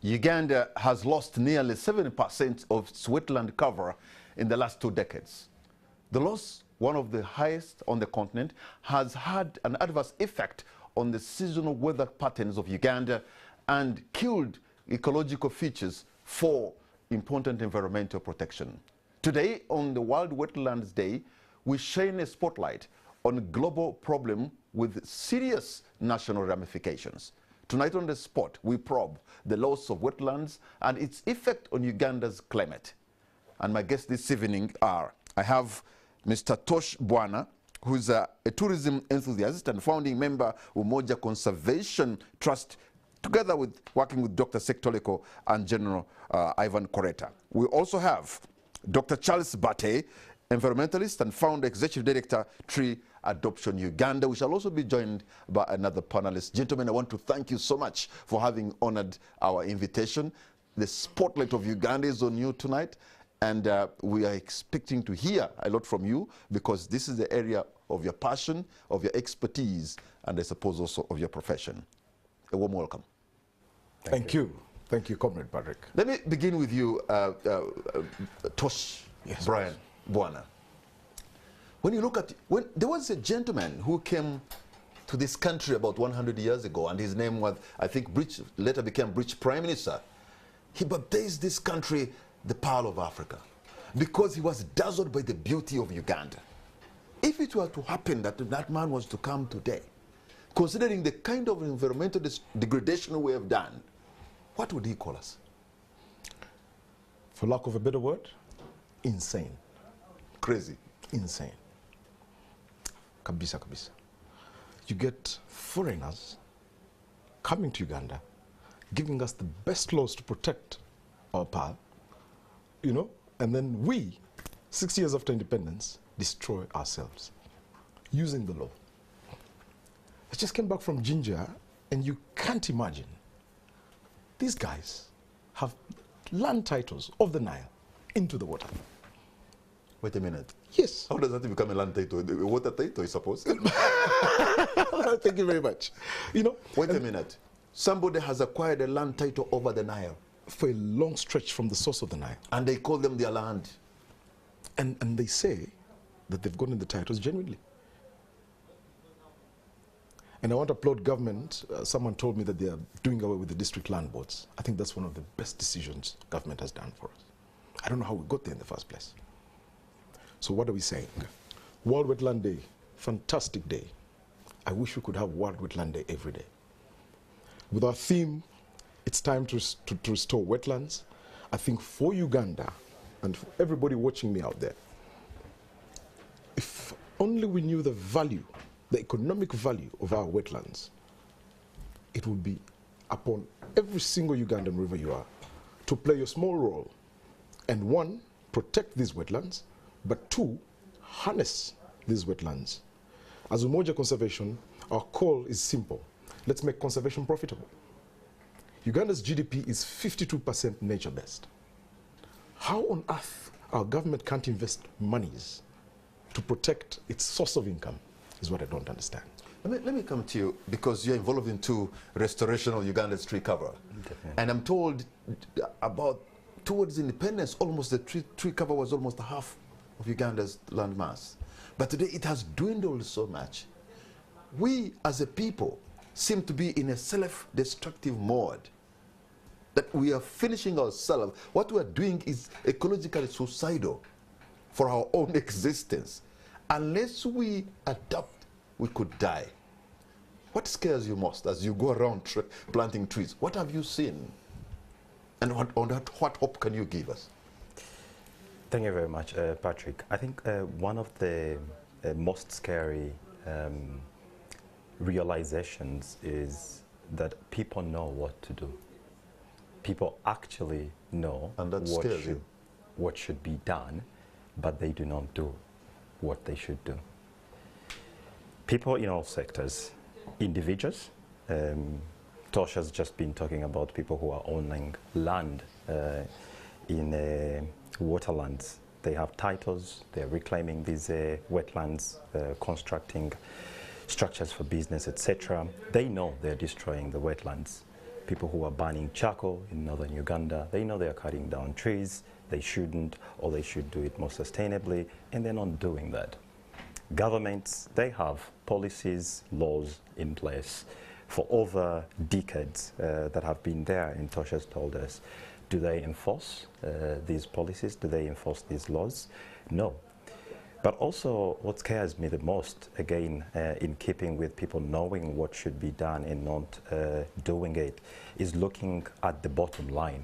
Uganda has lost nearly 70% of its wetland cover in the last 2 decades. The loss, one of the highest on the continent, has had an adverse effect on the seasonal weather patterns of Uganda and killed ecological features for important environmental protection. Today, on the World Wetlands Day, we shine a spotlight on a global problem with serious national ramifications. Tonight on The Spot, we probe the loss of wetlands and its effect on Uganda's climate. And my guests this evening are, I have Mr. Tosh Bwana, who's a tourism enthusiast and founding member of Umoja Conservation Trust, together with working with Dr. Sektoleko and General Ivan Koreta. We also have Dr. Charles Bate, environmentalist and founder, executive director, Tree Adaptation Uganda. We shall also be joined by another panelist. Gentlemen, I want to thank you so much for having honored our invitation. The spotlight of Uganda is on you tonight, and we are expecting to hear a lot from you because this is the area of your passion, of your expertise, and I suppose also of your profession. A warm welcome. Thank you. Thank you, Comrade Patrick. Let me begin with you, Tosh Brian Bwana. When you look at, there was a gentleman who came to this country about 100 years ago, and his name was, I think, later became British Prime Minister. He baptized this country the Pearl of Africa because he was dazzled by the beauty of Uganda. If it were to happen that that man was to come today, considering the kind of environmental degradation we have done, what would he call us? For lack of a better word, insane. Crazy. Insane. Kabisa, kabisa. You get foreigners coming to Uganda, giving us the best laws to protect our power, you know, and then we, 6 years after independence, destroy ourselves using the law. I just came back from Ginger, and you can't imagine. These guys have land titles of the Nile into the water. Wait a minute. Yes. How does that become a land title? A water title, I suppose? Thank you very much. You know. Wait a minute. Somebody has acquired a land title over the Nile. For a long stretch from the source of the Nile. And they call them their land. And they say that they've gotten the titles genuinely. And I want to applaud government. Someone told me that they are doing away with the district land boards. I think that's one of the best decisions government has done for us. I don't know how we got there in the first place. So what are we saying? World Wetland Day, fantastic day. I wish we could have World Wetland Day every day. With our theme, it's time to restore wetlands. I think for Uganda, and for everybody watching me out there, if only we knew the value, the economic value of our wetlands, it would be upon every single Ugandan river you are to play your small role and, one, protect these wetlands, but two, harness these wetlands. As Umoja Conservation, our call is simple. Let's make conservation profitable. Uganda's GDP is 52% nature-based. How on earth our government can't invest monies to protect its source of income is what I don't understand. Let me come to you, because you're involved into restoration of Uganda's tree cover. Definitely. And I'm told about towards independence, almost the tree cover was almost half of Uganda's land mass. But today it has dwindled so much. We as a people seem to be in a self-destructive mode, that we are finishing ourselves. What we are doing is ecologically suicidal for our own existence. Unless we adapt, we could die. What scares you most as you go around planting trees? What have you seen? And what hope can you give us? Thank you very much, Patrick. I think one of the most scary realizations is that people know what to do. People actually know what should be done, but they do not do what they should do. People in all sectors, individuals, Tosh has just been talking about people who are owning land in waterlands. They have titles, they're reclaiming these wetlands, constructing structures for business, etc. They know they're destroying the wetlands, people who are burning charcoal in northern Uganda. They know they are cutting down trees. They shouldn't, or they should do it more sustainably, and they're not doing that. Governments, they have policies, laws in place for over decades that have been there, and Tosh has told us. Do they enforce these policies? Do they enforce these laws? No. But also what scares me the most, again, in keeping with people knowing what should be done and not doing it, is looking at the bottom line.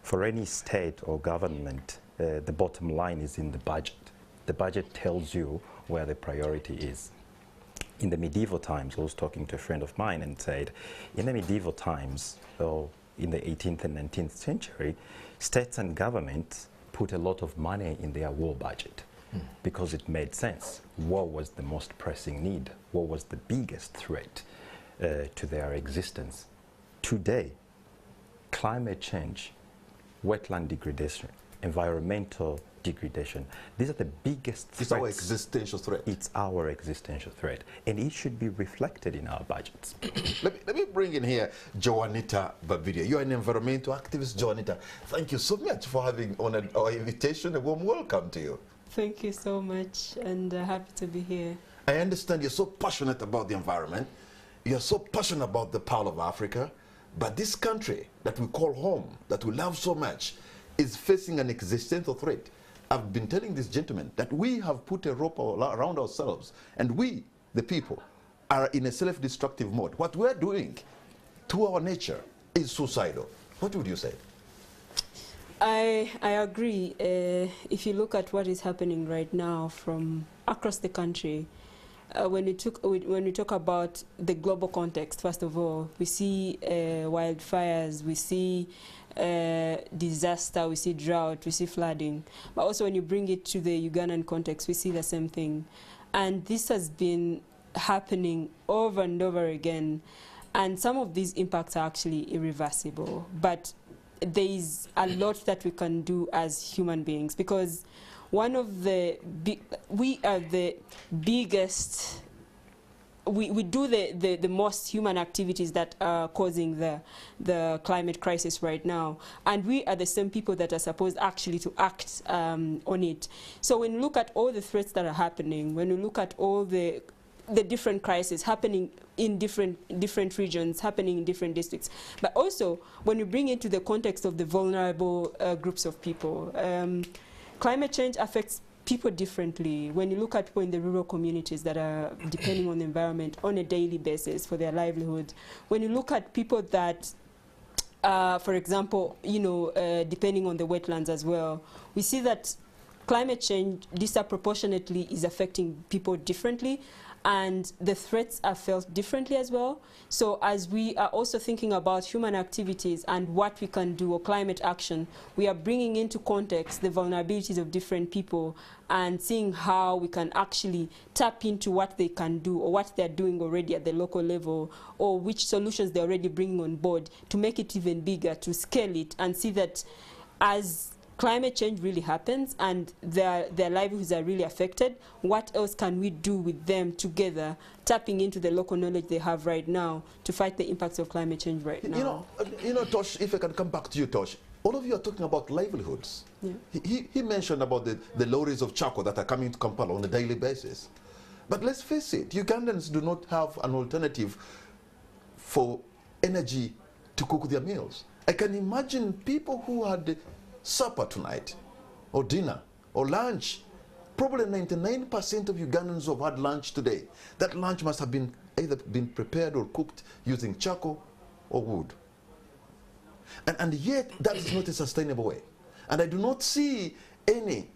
For any state or government, the bottom line is in the budget. The budget tells you where the priority is. In the medieval times, I was talking to a friend of mine and said, in the medieval times, so in the 18th and 19th century, states and governments put a lot of money in their war budget because it made sense. War was the most pressing need. War was the biggest threat to their existence. Today, climate change, wetland degradation, environmental degradation, these are the biggest threats. It's our existential threat. It's our existential threat, and it should be reflected in our budgets. let me bring in here Joanita Babiria. You are an environmental activist, Joanita. Thank you so much for having honored our invitation. A warm welcome to you. Thank you so much, and happy to be here. I understand you're so passionate about the environment. You're so passionate about the Pearl of Africa, but this country that we call home, that we love so much, is facing an existential threat. I've been telling this gentleman that we have put a rope around ourselves, and we, the people, are in a self-destructive mode. What we're doing to our nature is suicidal. What would you say? I agree. If you look at what is happening right now from across the country, when we talk about the global context, first of all, we see wildfires, we see disaster, we see drought, we see flooding. But also when you bring it to the Ugandan context, we see the same thing. And this has been happening over and over again. And some of these impacts are actually irreversible. But there is a lot that we can do as human beings, because one of the we are the biggest, we do the most human activities that are causing the climate crisis right now, and we are the same people that are supposed actually to act on it. So when you look at all the threats that are happening, when you look at all the different crises happening in different regions, happening in different districts, but also when you bring it to the context of the vulnerable groups of people, climate change affects people differently. When you look at people in the rural communities that are depending on the environment on a daily basis for their livelihood, when you look at people that, for example, depending on the wetlands as well, we see that climate change disproportionately is affecting people differently, and the threats are felt differently as well. So as we are also thinking about human activities and what we can do, or climate action, we are bringing into context the vulnerabilities of different people and seeing how we can actually tap into what they can do or what they're doing already at the local level, or which solutions they're already bringing on board to make it even bigger, to scale it, and see that as climate change really happens and their livelihoods are really affected, what else can we do with them together, tapping into the local knowledge they have right now to fight the impacts of climate change right now? You know, Tosh, if I can come back to you, Tosh, all of you are talking about livelihoods. Yeah. He mentioned about the lorries of charcoal that are coming to Kampala on a daily basis. But let's face it, Ugandans do not have an alternative for energy to cook their meals. I can imagine people who had supper tonight, or dinner, or lunch. Probably 99% of Ugandans have had lunch today. That lunch must have been either been prepared or cooked using charcoal or wood. And yet, that is not a sustainable way. And I do not see any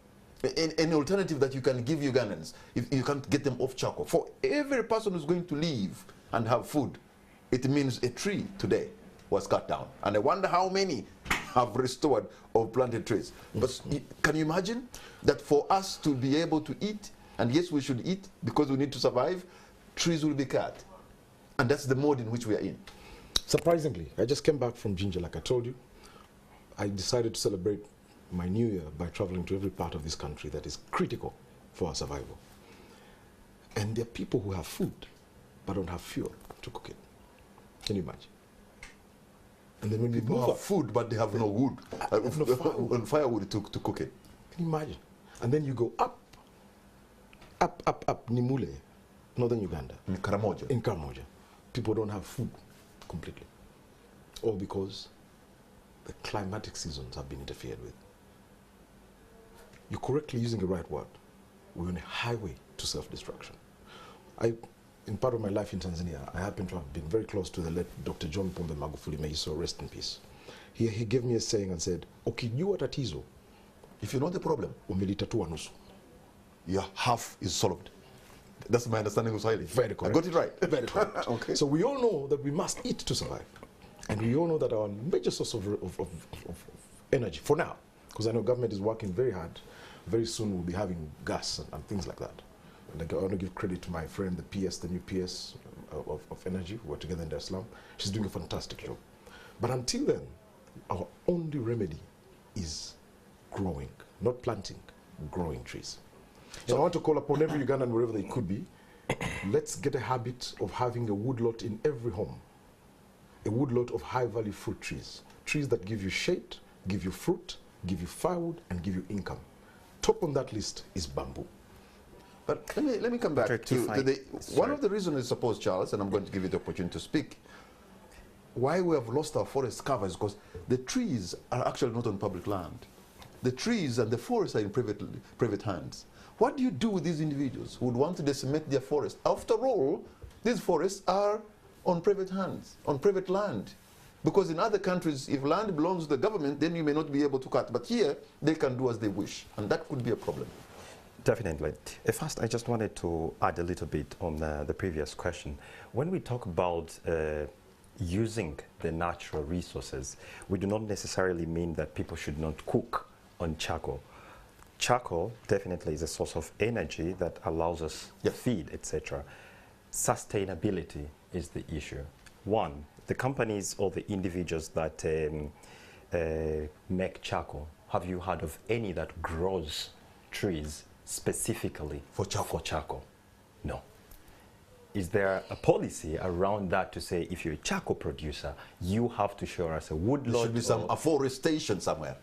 alternative that you can give Ugandans if you can't get them off charcoal. For every person who's going to leave and have food, it means a tree today was cut down. And I wonder how many have restored or planted trees. But can you imagine that for us to be able to eat, and yes, we should eat because we need to survive, trees will be cut. And that's the mode in which we are in. Surprisingly, I just came back from Ginger, like I told you. I decided to celebrate my new year by traveling to every part of this country that is critical for our survival. And there are people who have food, but don't have fuel to cook it. Can you imagine? And then when people have food, but they have no wood, no firewood to cook it. Can you imagine? And then you go up, Nimule, northern Uganda. In Karamoja. In Karamoja. People don't have food completely. All because the climatic seasons have been interfered with. You're correctly using the right word. We're on a highway to self-destruction. In part of my life in Tanzania, I happen to have been very close to the late Dr. John Pombe Magufuli, may he so rest in peace. He gave me a saying and said, ukijua tatizo, if you know the problem, umelitatua nusu. Your half is solved. That's my understanding of Swahili. Very correct. I got it right. Very correct. Okay. So we all know that we must eat to survive. And we all know that our major source of energy, for now, because I know government is working very hard, very soon we'll be having gas and things like that. And I want to give credit to my friend, the PS, the new PS of energy, who are together in Dar es Salaam. She's doing a fantastic job. But until then, our only remedy is growing, not planting, growing trees. So I want to call upon every Ugandan, wherever they could be, let's get a habit of having a woodlot in every home. A woodlot of high-value fruit trees. Trees that give you shade, give you fruit, give you firewood, and give you income. Top on that list is bamboo. But let me come back to one of the reasons, I suppose, Charles, and I'm going to give you the opportunity to speak, why we have lost our forest cover is because the trees are actually not on public land. The trees and the forests are in private hands. What do you do with these individuals who would want to decimate their forest? After all, these forests are on private hands, on private land. Because in other countries, if land belongs to the government, then you may not be able to cut. But here, they can do as they wish, and that could be a problem. Definitely. First, I just wanted to add a little bit on the previous question. When we talk about using the natural resources, we do not necessarily mean that people should not cook on charcoal. Charcoal definitely is a source of energy that allows us feed, etc. Sustainability is the issue. One, the companies or the individuals that make charcoal, have you heard of any that grows trees specifically for charcoal? No. Is there a policy around that to say if you're a charcoal producer, you have to show us a woodlot? There should be some afforestation somewhere.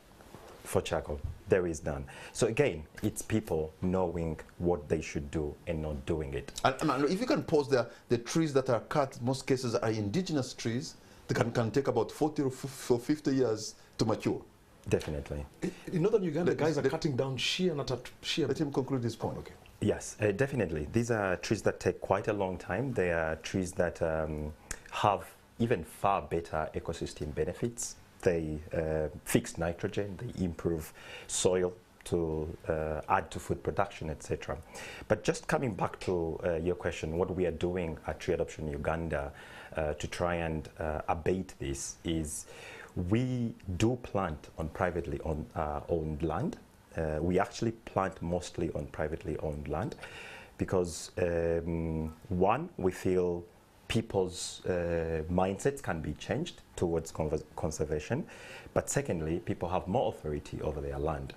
For charcoal, there is none. So again, it's people knowing what they should do and not doing it. And if you can pause there, the trees that are cut, in most cases are indigenous trees that can take about 40 or 50 years to mature. Definitely. In northern Uganda, guys are cutting down sheer. Let him conclude this point. Okay. Yes, definitely. These are trees that take quite a long time. They are trees that have even far better ecosystem benefits. They fix nitrogen, they improve soil to add to food production, etc. But just coming back to your question, what we are doing at Tree Adoption Uganda to try and abate this is we do plant on privately owned land. We actually plant mostly on privately owned land because one, we feel people's mindsets can be changed towards conservation, but secondly, people have more authority over their land.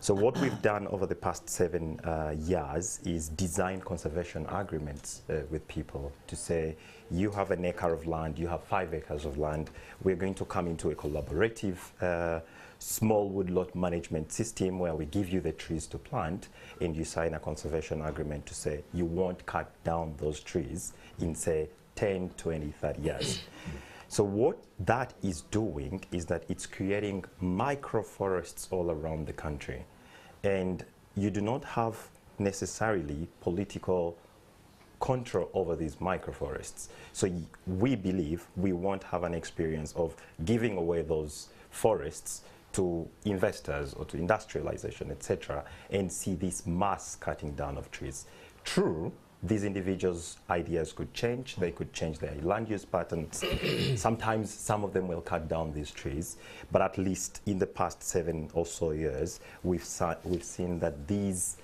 So what we've done over the past 7 years is design conservation agreements with people to say, you have an acre of land, you have 5 acres of land, we're going to come into a collaborative small woodlot management system where we give you the trees to plant and you sign a conservation agreement to say you won't cut down those trees in, say, 10, 20, 30 years. So what that is doing is that it's creating microforests all around the country. And you do not have necessarily political control over these microforests. So we believe we won't have an experience of giving away those forests to investors or to industrialization, etc., and see this mass cutting down of trees. True, these individuals' ideas could change, they could change their land use patterns. Sometimes some of them will cut down these trees, but at least in the past 7 or so years, we've seen that these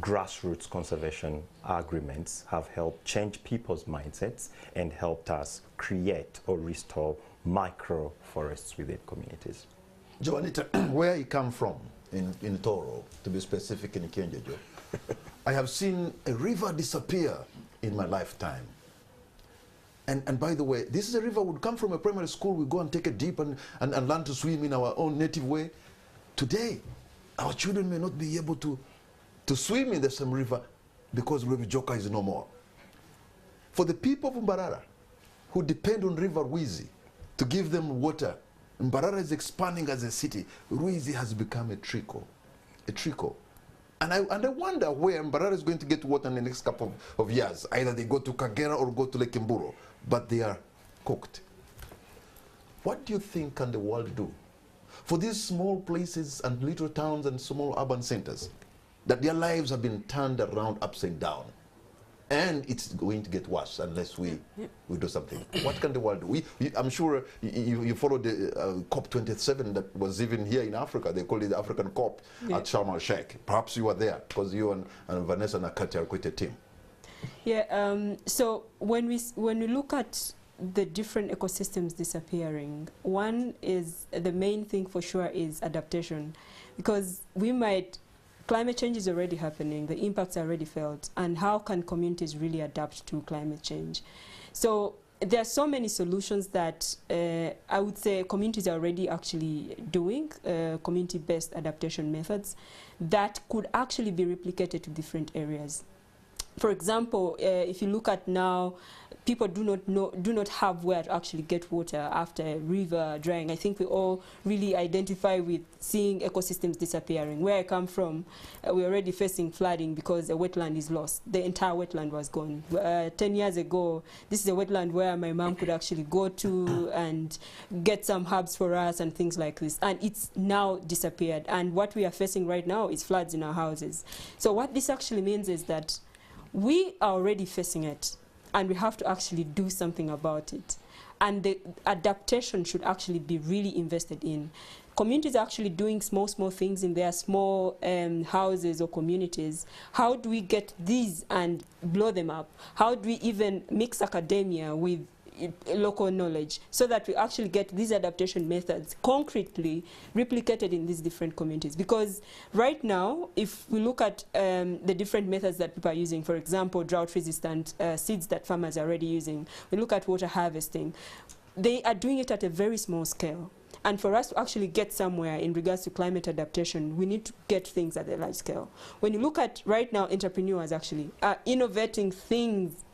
grassroots conservation agreements have helped change people's mindsets and helped us create or restore micro forests within communities. Joanita, where you come from in Toro, to be specific, in Kenjejo, I have seen a river disappear in my lifetime. And by the way, this is a river would come from a primary school, we go and take a dip and learn to swim in our own native way. Today, our children may not be able to swim in the same river because River Joka is no more. For the people of Mbarara who depend on River Ruizi to give them water, Mbarara is expanding as a city. Ruizi has become a trickle. And I wonder where Mbarara is going to get water in the next couple of years. Either they go to Kagera or go to Lake Mburo, but they are cooked. What do you think can the world do for these small places and little towns and small urban centers that their lives have been turned around upside down? And it's going to get worse unless we do something. What can the world do? I'm sure you followed the COP27 that was even here in Africa. They called it the African COP at Sharm el-Sheikh. Perhaps you were there because you and Vanessa Nakati are quite a team. Yeah, so when we look at the different ecosystems disappearing, one is, the main thing for sure is adaptation, because climate change is already happening, the impacts are already felt, and how can communities really adapt to climate change? So there are so many solutions that I would say communities are already actually doing, community-based adaptation methods that could actually be replicated to different areas. For example, if you look at now, people do not have where to actually get water after a river drying. I think we all really identify with seeing ecosystems disappearing. Where I come from, we're already facing flooding because a wetland is lost. The entire wetland was gone. 10 years ago, this is a wetland where my mom could actually go to and get some herbs for us and things like this. And it's now disappeared. And what we are facing right now is floods in our houses. So what this actually means is that we are already facing it, and we have to actually do something about it. And the adaptation should actually be really invested in. Communities are actually doing small things in their small houses or communities. How do we get these and blow them up? How do we even mix academia with local knowledge so that we actually get these adaptation methods concretely replicated in these different communities? Because right now, if we look at the different methods that people are using, for example, drought-resistant seeds that farmers are already using, we look at water harvesting, they are doing it at a very small scale. And for us to actually get somewhere in regards to climate adaptation, we need to get things at a large scale. When you look at right now, entrepreneurs actually are innovating things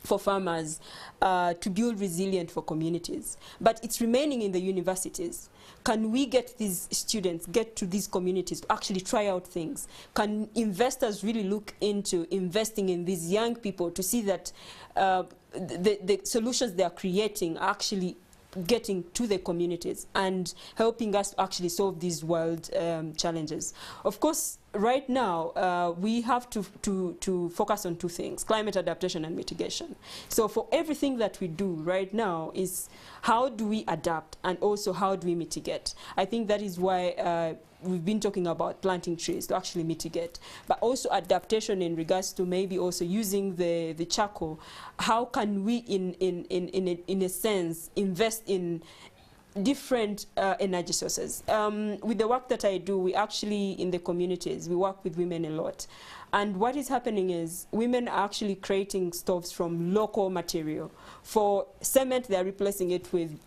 for farmers to build resilient for communities. But it's remaining in the universities. Can we get these students, get to these communities to actually try out things? Can investors really look into investing in these young people to see that the solutions they are creating are actually getting to the communities and helping us to actually solve these world challenges? Of course, right now, we have to focus on two things: climate adaptation and mitigation. So for everything that we do right now is how do we adapt and also how do we mitigate? I think that is why we've been talking about planting trees to actually mitigate, but also adaptation in regards to maybe also using the charcoal. How can we, in a sense, invest in different energy sources? With the work that I do, we actually, in the communities, we work with women a lot. And what is happening is women are actually creating stoves from local material. For cement, they're replacing it with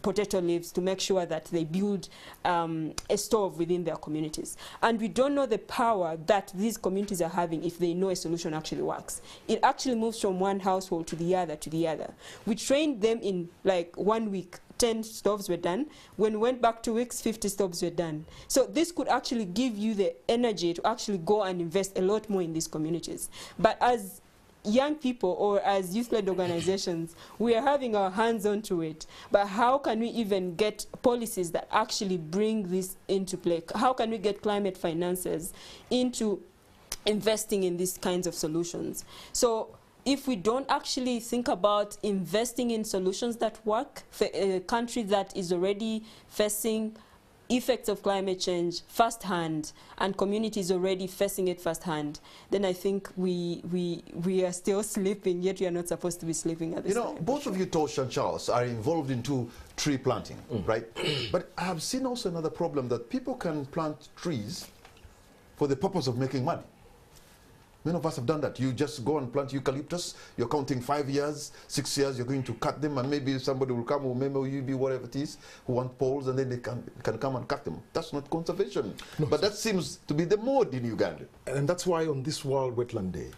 potato leaves to make sure that they build a stove within their communities. And we don't know the power that these communities are having if they know a solution actually works. It actually moves from one household to the other to the other. We trained them in like 1 week. 10 stoves were done. When we went back 2 weeks, 50 stoves were done. So this could actually give you the energy to actually go and invest a lot more in these communities. But as young people or as youth-led organizations, we are having our hands onto it. But how can we even get policies that actually bring this into play? How can we get climate finances into investing in these kinds of solutions? So if we don't actually think about investing in solutions that work for a country that is already facing effects of climate change firsthand and communities already facing it firsthand, then I think we are still sleeping, yet we are not supposed to be sleeping at this time. Both of you, Tosh and Charles, are involved into tree planting, right? But I have seen also another problem, that people can plant trees for the purpose of making money. Many of us have done that. You just go and plant eucalyptus, you're counting 5 years, 6 years, you're going to cut them, and maybe somebody will come, or maybe you be whatever it is, who want poles, and then they can come and cut them. That's not conservation. No, but that seems to be the mode in Uganda. And that's why on this World Wetland Day,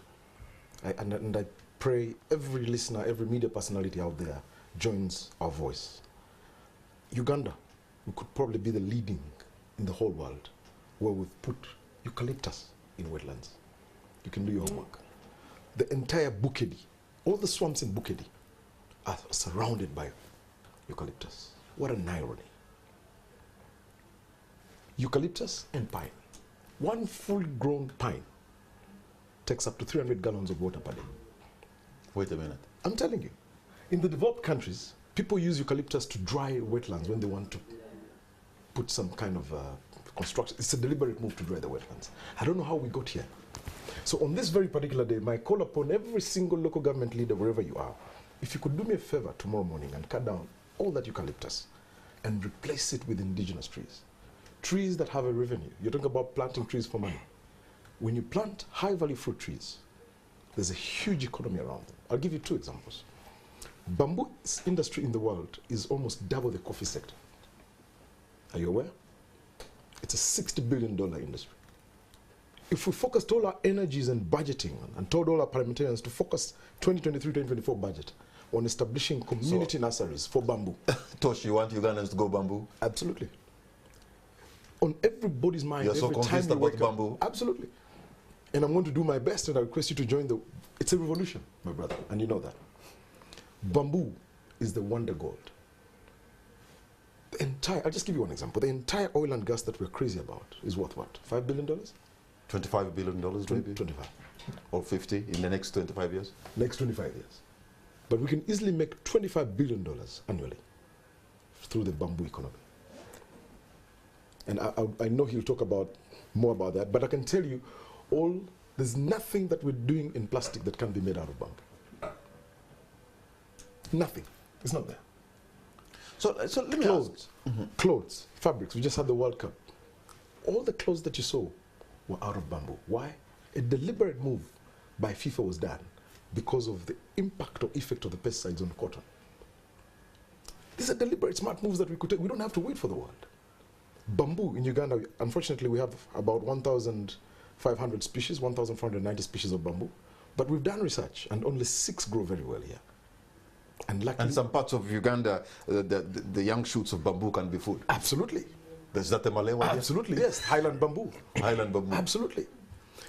I pray every listener, every media personality out there joins our voice. Uganda, we could probably be the leading in the whole world where we've put eucalyptus in wetlands. You can do your homework. The entire Bukedi, all the swamps in Bukedi are surrounded by eucalyptus. What an irony. Eucalyptus and pine. One full-grown pine takes up to 300 gallons of water per day. Wait a minute. I'm telling you. In the developed countries, people use eucalyptus to dry wetlands when they want to put some kind of construction. It's a deliberate move to dry the wetlands. I don't know how we got here. So on this very particular day, my call upon every single local government leader, wherever you are, if you could do me a favor tomorrow morning and cut down all that eucalyptus and replace it with indigenous trees. Trees that have a revenue. You're talking about planting trees for money. When you plant high-value fruit trees, there's a huge economy around them. I'll give you 2 examples. Bamboo industry in the world is almost double the coffee sector. Are you aware? It's a $60 billion industry. If we focused all our energies and budgeting and told all our parliamentarians to focus 2023-2024 budget on establishing community nurseries for bamboo. Tosh, you want Ugandans to go bamboo? Absolutely. On everybody's mind, You're so every time convinced you about wake up. bamboo? Absolutely. And I'm going to do my best, and I request you to join the... It's a revolution, my brother, and you know that. Bamboo is the wonder gold. The entire... I'll just give you one example. The entire oil and gas that we're crazy about is worth what? $5 billion? $25 billion maybe? 25. Or 50 in the next 25 years? Next 25 years. But we can easily make $25 billion annually through the bamboo economy. And I know he'll talk more about that, but I can tell you, there's nothing that we're doing in plastic that can be made out of bamboo. Nothing. It's not there. So let me Clothes, clothes, fabrics. We just had the World Cup. All the clothes that you saw were out of bamboo. Why? A deliberate move by FIFA was done because of the impact or effect of the pesticides on cotton. These are deliberate, smart moves that we could take. We don't have to wait for the world. Bamboo in Uganda, unfortunately, we have about 1,500 species, 1,490 species of bamboo. But we've done research, and only 6 grow very well here. And some parts of Uganda, the young shoots of bamboo can be food. Absolutely. Is that the Malay one? Absolutely, yes. Highland bamboo. Highland bamboo. Absolutely.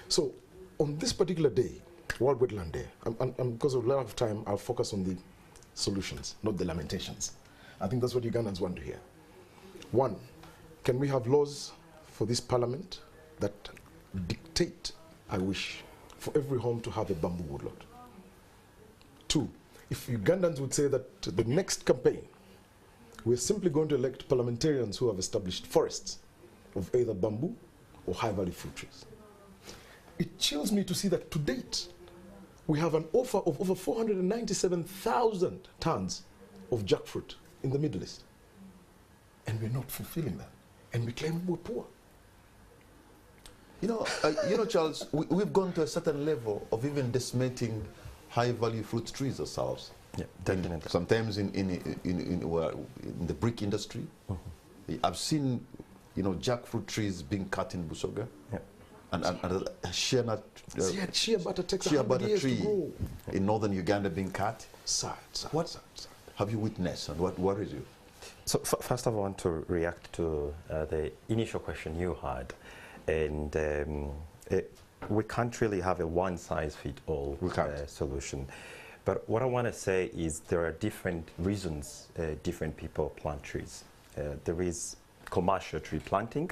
So, on this particular day, World Wetland Day, because of a lot of time, I'll focus on the solutions, not the lamentations. I think that's what Ugandans want to hear. 1, can we have laws for this parliament that dictate, I wish, for every home to have a bamboo woodlot? 2, if Ugandans would say that the next campaign, we're simply going to elect parliamentarians who have established forests of either bamboo or high-value fruit trees. It chills me to see that to date, we have an offer of over 497,000 tons of jackfruit in the Middle East. And we're not fulfilling that. And we claim we're poor. You know, Charles, we've gone to a certain level of even decimating high-value fruit trees ourselves. Yeah, definitely. Sometimes in the brick industry, I've seen, jackfruit trees being cut in Busoga. Yeah. And a shea butter takes 100 years to grow. In northern Uganda being cut. Sad. What have you witnessed, and what worries you? So first of all, I want to react to the initial question you had. And we can't really have a one-size-fits-all solution. But what I want to say is there are different reasons different people plant trees. There is commercial tree planting,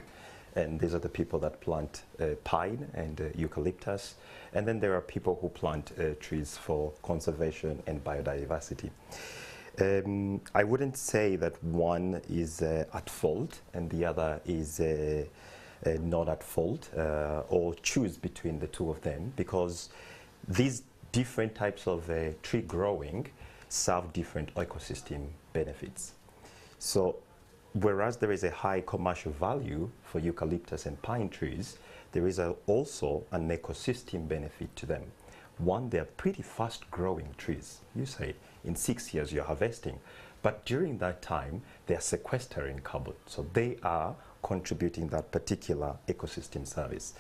and these are the people that plant pine and eucalyptus. And then there are people who plant trees for conservation and biodiversity. I wouldn't say that one is at fault and the other is not at fault, or choose between the two of them, because these different types of tree growing serve different ecosystem benefits. So whereas there is a high commercial value for eucalyptus and pine trees, there is also an ecosystem benefit to them. One, they're pretty fast-growing trees. You say in 6 years you're harvesting, but during that time they're sequestering carbon, so they are contributing that particular ecosystem service.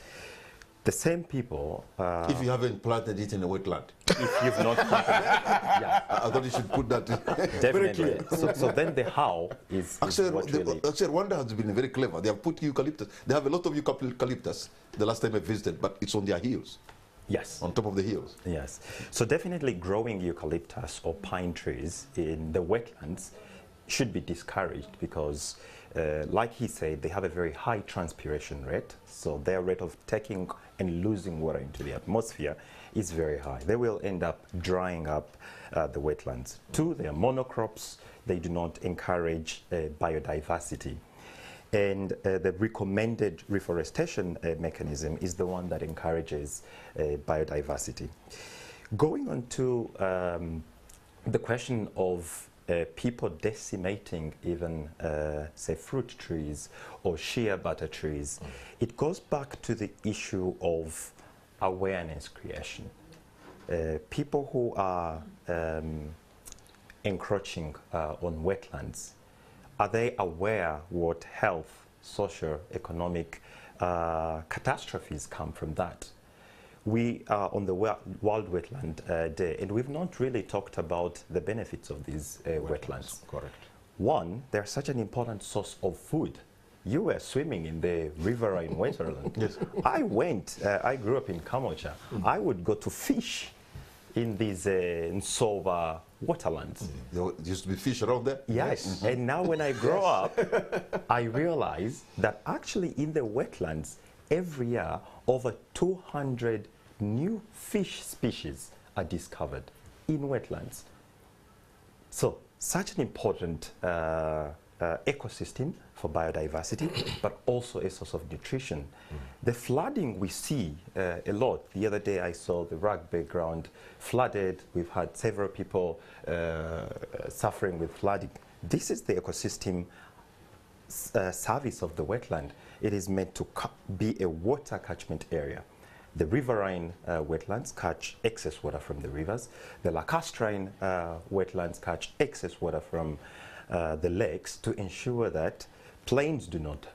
The same people... if you haven't planted it in a wetland. If you've not planted it, yeah. I thought you should put that. Definitely. So then the how is actually, what really... Actually, Rwanda has been very clever. They have put eucalyptus. They have a lot of eucalyptus the last time I visited, but it's on their hills. Yes. On top of the hills. Yes. So definitely growing eucalyptus or pine trees in the wetlands should be discouraged because, like he said, they have a very high transpiration rate. So their rate of taking and losing water into the atmosphere is very high. They will end up drying up the wetlands. Two, they are monocrops. They do not encourage biodiversity. And the recommended reforestation mechanism is the one that encourages biodiversity. Going on to the question of people decimating even, say, fruit trees or shea butter trees, it goes back to the issue of awareness creation. People who are encroaching on wetlands, are they aware what health, social, economic catastrophes come from that? We are on the World Wetland Day, and we've not really talked about the benefits of these wetlands. Correct. One, they're such an important source of food. You were swimming in the river in Wetland. Yes. I grew up in Kamocha. I would go to fish in these Nsova waterlands. There used to be fish around there? Yes. And now when I grow up, I realize that actually in the wetlands, every year, over 200 new fish species are discovered in wetlands. So, such an important ecosystem for biodiversity, but also a source of nutrition. The flooding we see a lot. The other day I saw the rugby ground flooded. We've had several people suffering with flooding. This is the ecosystem service of the wetland. It is meant to be a water catchment area. The riverine wetlands catch excess water from the rivers. The lacustrine wetlands catch excess water from the lakes to ensure that plains do not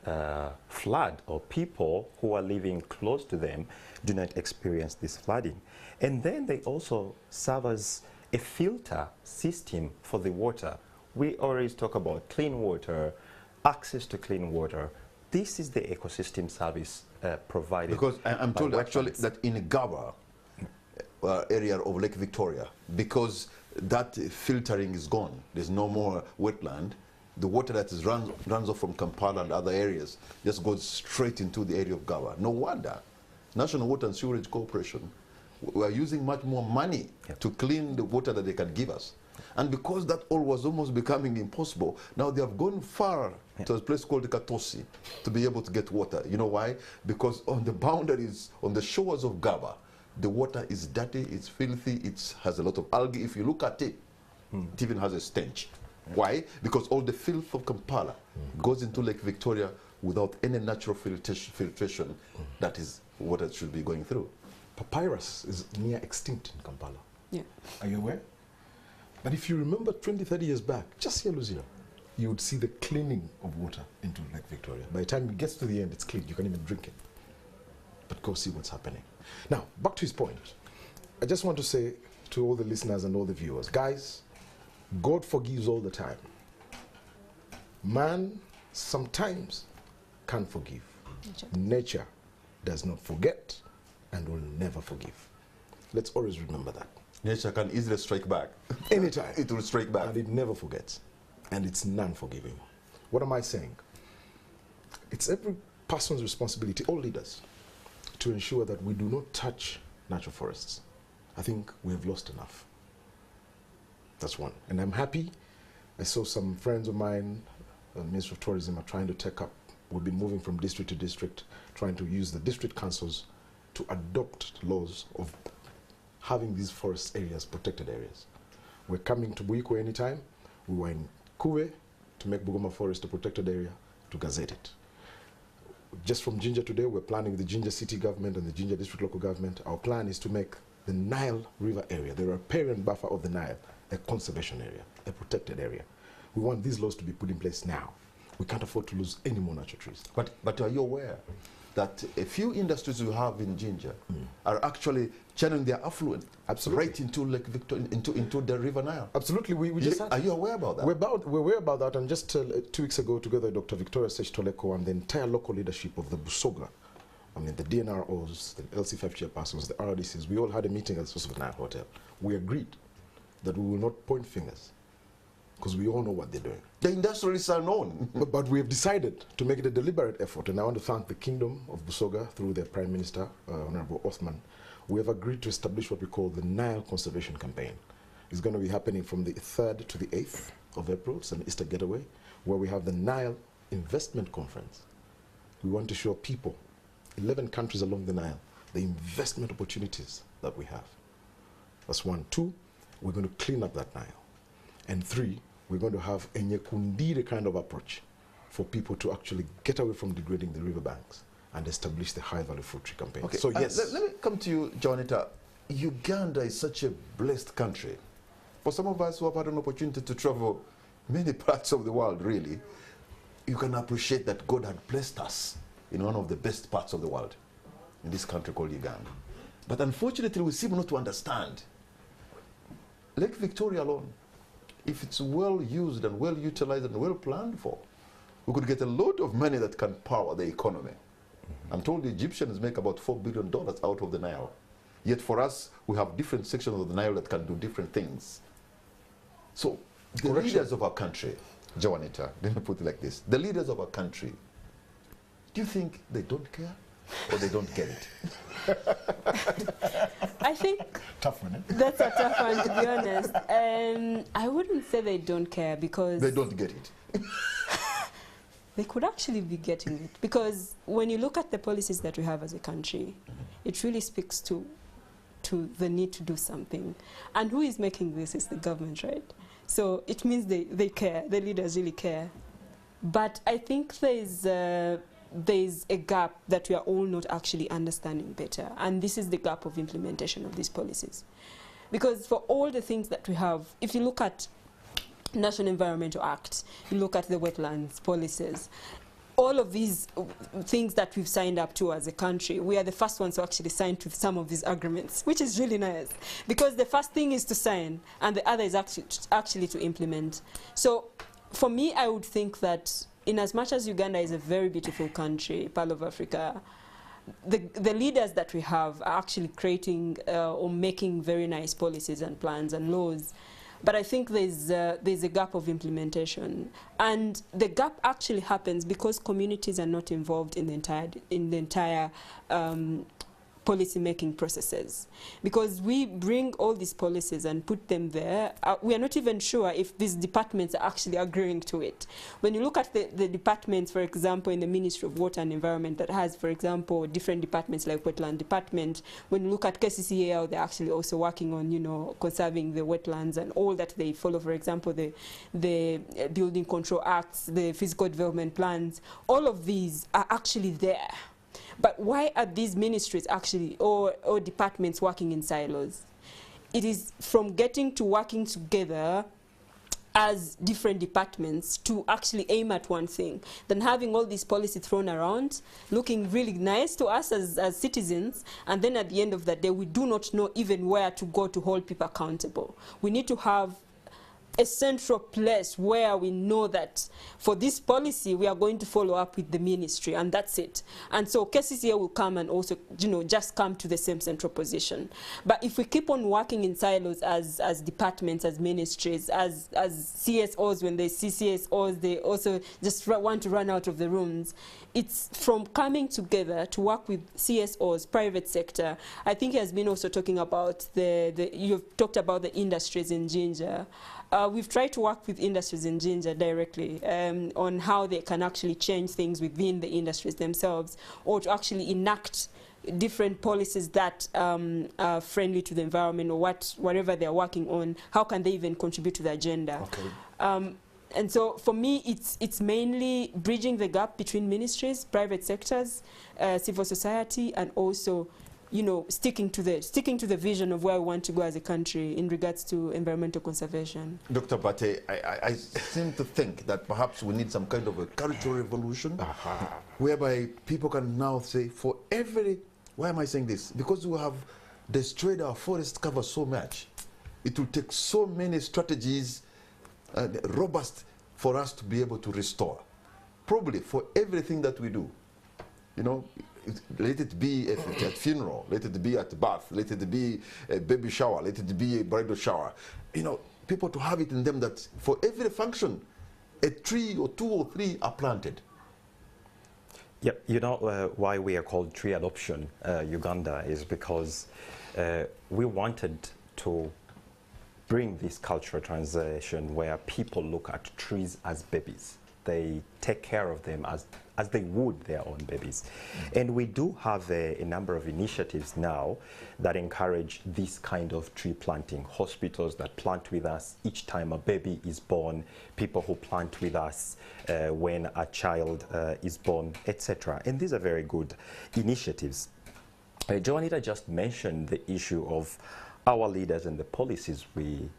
flood, or people who are living close to them do not experience this flooding. And then they also serve as a filter system for the water. We always talk about clean water, access to clean water. This is the ecosystem service provided. Because I'm told wetlands. Actually that in Gaba area of Lake Victoria, because that filtering is gone, there's no more wetland, the water that is runs off from Kampala and other areas just goes straight into the area of Gaba. No wonder National Water and Sewerage Corporation, we are using much more money to clean the water that they can give us. And because that all was almost becoming impossible, now they have gone far to a place called Katosi to be able to get water. You know why? Because on the boundaries, on the shores of Gaba, the water is dirty, it's filthy, it has a lot of algae. If you look at it, it even has a stench. Why? Because all the filth of Kampala goes into Lake Victoria without any natural filtration. That is what it should be going through. Papyrus is near extinct in Kampala. Yeah. Are you aware? But if you remember 20, 30 years back, just here, Luzira, you would see the cleaning of water into Lake Victoria. By the time it gets to the end, it's clean. You can even drink it. But go see what's happening. Now, back to his point. I just want to say to all the listeners and all the viewers, guys, God forgives all the time. Man sometimes can't forgive. Nature does not forget and will never forgive. Let's always remember that. Nature can easily strike back. Anytime. It will strike back. And it never forgets. And it's non-forgiving. What am I saying? It's every person's responsibility, all leaders, to ensure that we do not touch natural forests. I think we have lost enough. That's one. And I'm happy. I saw some friends of mine, the Ministry of Tourism, are trying to take up. We've been moving from district to district, trying to use the district councils to adopt laws of having these forest areas protected areas. We're coming to Buiko anytime. We were in Kuwe to make Bugoma Forest a protected area, to gazette it. just from Jinja today, we're planning with the Jinja City government and the Jinja District local government. Our plan is to make the Nile River area, the riparian buffer of the Nile, a conservation area, a protected area. We want these laws to be put in place now. We can't afford to lose any more natural trees. But are you aware that a few industries we have in Jinja are actually channeling their affluent right into Lake Victoria, into the River Nile? Absolutely. We just are you aware about that? We're aware about that, and just 2 weeks ago, together with Dr. Victoria Sech-Toleko and the entire local leadership of the Busoga, I mean the DNROs, the LC5 chairpersons, the RDCs, we all had a meeting at the Source of Nile Hotel. We agreed that we will not point fingers, because we all know what they're doing. The industrialists are known. but we have decided to make it a deliberate effort, and I want to thank the Kingdom of Busoga through their Prime Minister, Honorable Othman. We have agreed to establish what we call the Nile Conservation Campaign. It's going to be happening from the 3rd to the 8th of April. It's an Easter getaway, where we have the Nile Investment Conference. We want to show people, 11 countries along the Nile, the investment opportunities that we have. That's 1. 2, we're going to clean up that Nile. And 3, we're going to have a Nyekundire kind of approach for people to actually get away from degrading the riverbanks and establish the high-value fruit tree campaign. Okay. So yes. Let me come to you, Juanita. Uganda is such a blessed country. For some of us who have had an opportunity to travel many parts of the world, really, you can appreciate that God had blessed us in one of the best parts of the world, in this country called Uganda. But unfortunately, we seem not to understand. Lake Victoria alone, if it's well used and well utilized and well planned for, we could get a lot of money that can power the economy. I'm told the Egyptians make about $4 billion out of the Nile. Yet for us, we have different sections of the Nile that can do different things. So the leaders of our country, Juanita, let me put it like this. The leaders of our country, do you think they don't care or they don't get it? I think Tough one, eh? that's a tough one, to be honest. I wouldn't say they don't care, because They don't get it. they could actually be getting it. Because when you look at the policies that we have as a country, it really speaks to the need to do something. And who is making this is the government, right? So it means they care, the leaders really care. But I think there's a gap that we are all not actually understanding better. And this is the gap of implementation of these policies. Because for all the things that we have, if you look at National Environmental Act, you look at the wetlands policies, all of these things that we've signed up to as a country, we are the first ones to actually sign to some of these agreements, which is really nice. Because the first thing is to sign, and the other is actually to implement. So for me, I would think that in as much as Uganda is a very beautiful country, Pearl of Africa, the leaders that we have are actually creating or making very nice policies and plans and laws. But I think there's a gap of implementation, and the gap actually happens because communities are not involved in the entire policy-making processes. Because we bring all these policies and put them there, we are not even sure if these departments are actually agreeing to it. When you look at the departments, for example, in the Ministry of Water and Environment that has, for example, different departments like Wetland Department, when you look at KCCAL, they're actually also working on, conserving the wetlands and all that they follow, for example, the Building Control Acts, the Physical Development Plans, all of these are actually there. But why are these ministries actually, or departments working in silos? It is from getting to working together as different departments to actually aim at one thing, than having all these policies thrown around, looking really nice to us as citizens, and then at the end of the day, we do not know even where to go to hold people accountable. We need to have a central place where we know that for this policy we are going to follow up with the ministry, and that's it. And so KCCA will come and also, just come to the same central position. But if we keep on working in silos as departments, as ministries, as CSOs, when they see CSOs, they also just want to run out of the rooms. It's from coming together to work with CSOs, private sector. I think he has been also talking about you've talked about the industries in Jinja. We've tried to work with industries in Jinja directly on how they can actually change things within the industries themselves, or to actually enact different policies that are friendly to the environment, or whatever they're working on. How can they even contribute to the agenda? Okay. And so for me, it's mainly bridging the gap between ministries, private sectors, civil society, and also, you know, sticking to the vision of where we want to go as a country in regards to environmental conservation. Dr. Bate, I seem to think that perhaps we need some kind of a cultural revolution whereby people can now say, for every, why am I saying this? Because we have destroyed our forest cover so much, it will take so many strategies robust for us to be able to restore. Probably for everything that we do, you know, let it be at funeral, let it be at birth, let it be a baby shower, let it be a bridal shower. You know, people to have it in them that for every function, a tree or two or three are planted. Yeah, you know why we are called Tree Adoption Uganda is because we wanted to bring this cultural transition where people look at trees as babies. They take care of them as they would their own babies. And we do have a number of initiatives now that encourage this kind of tree planting. Hospitals that plant with us each time a baby is born, people who plant with us when a child is born, etc. And these are very good initiatives. Joanita just mentioned the issue of our leaders and the policies we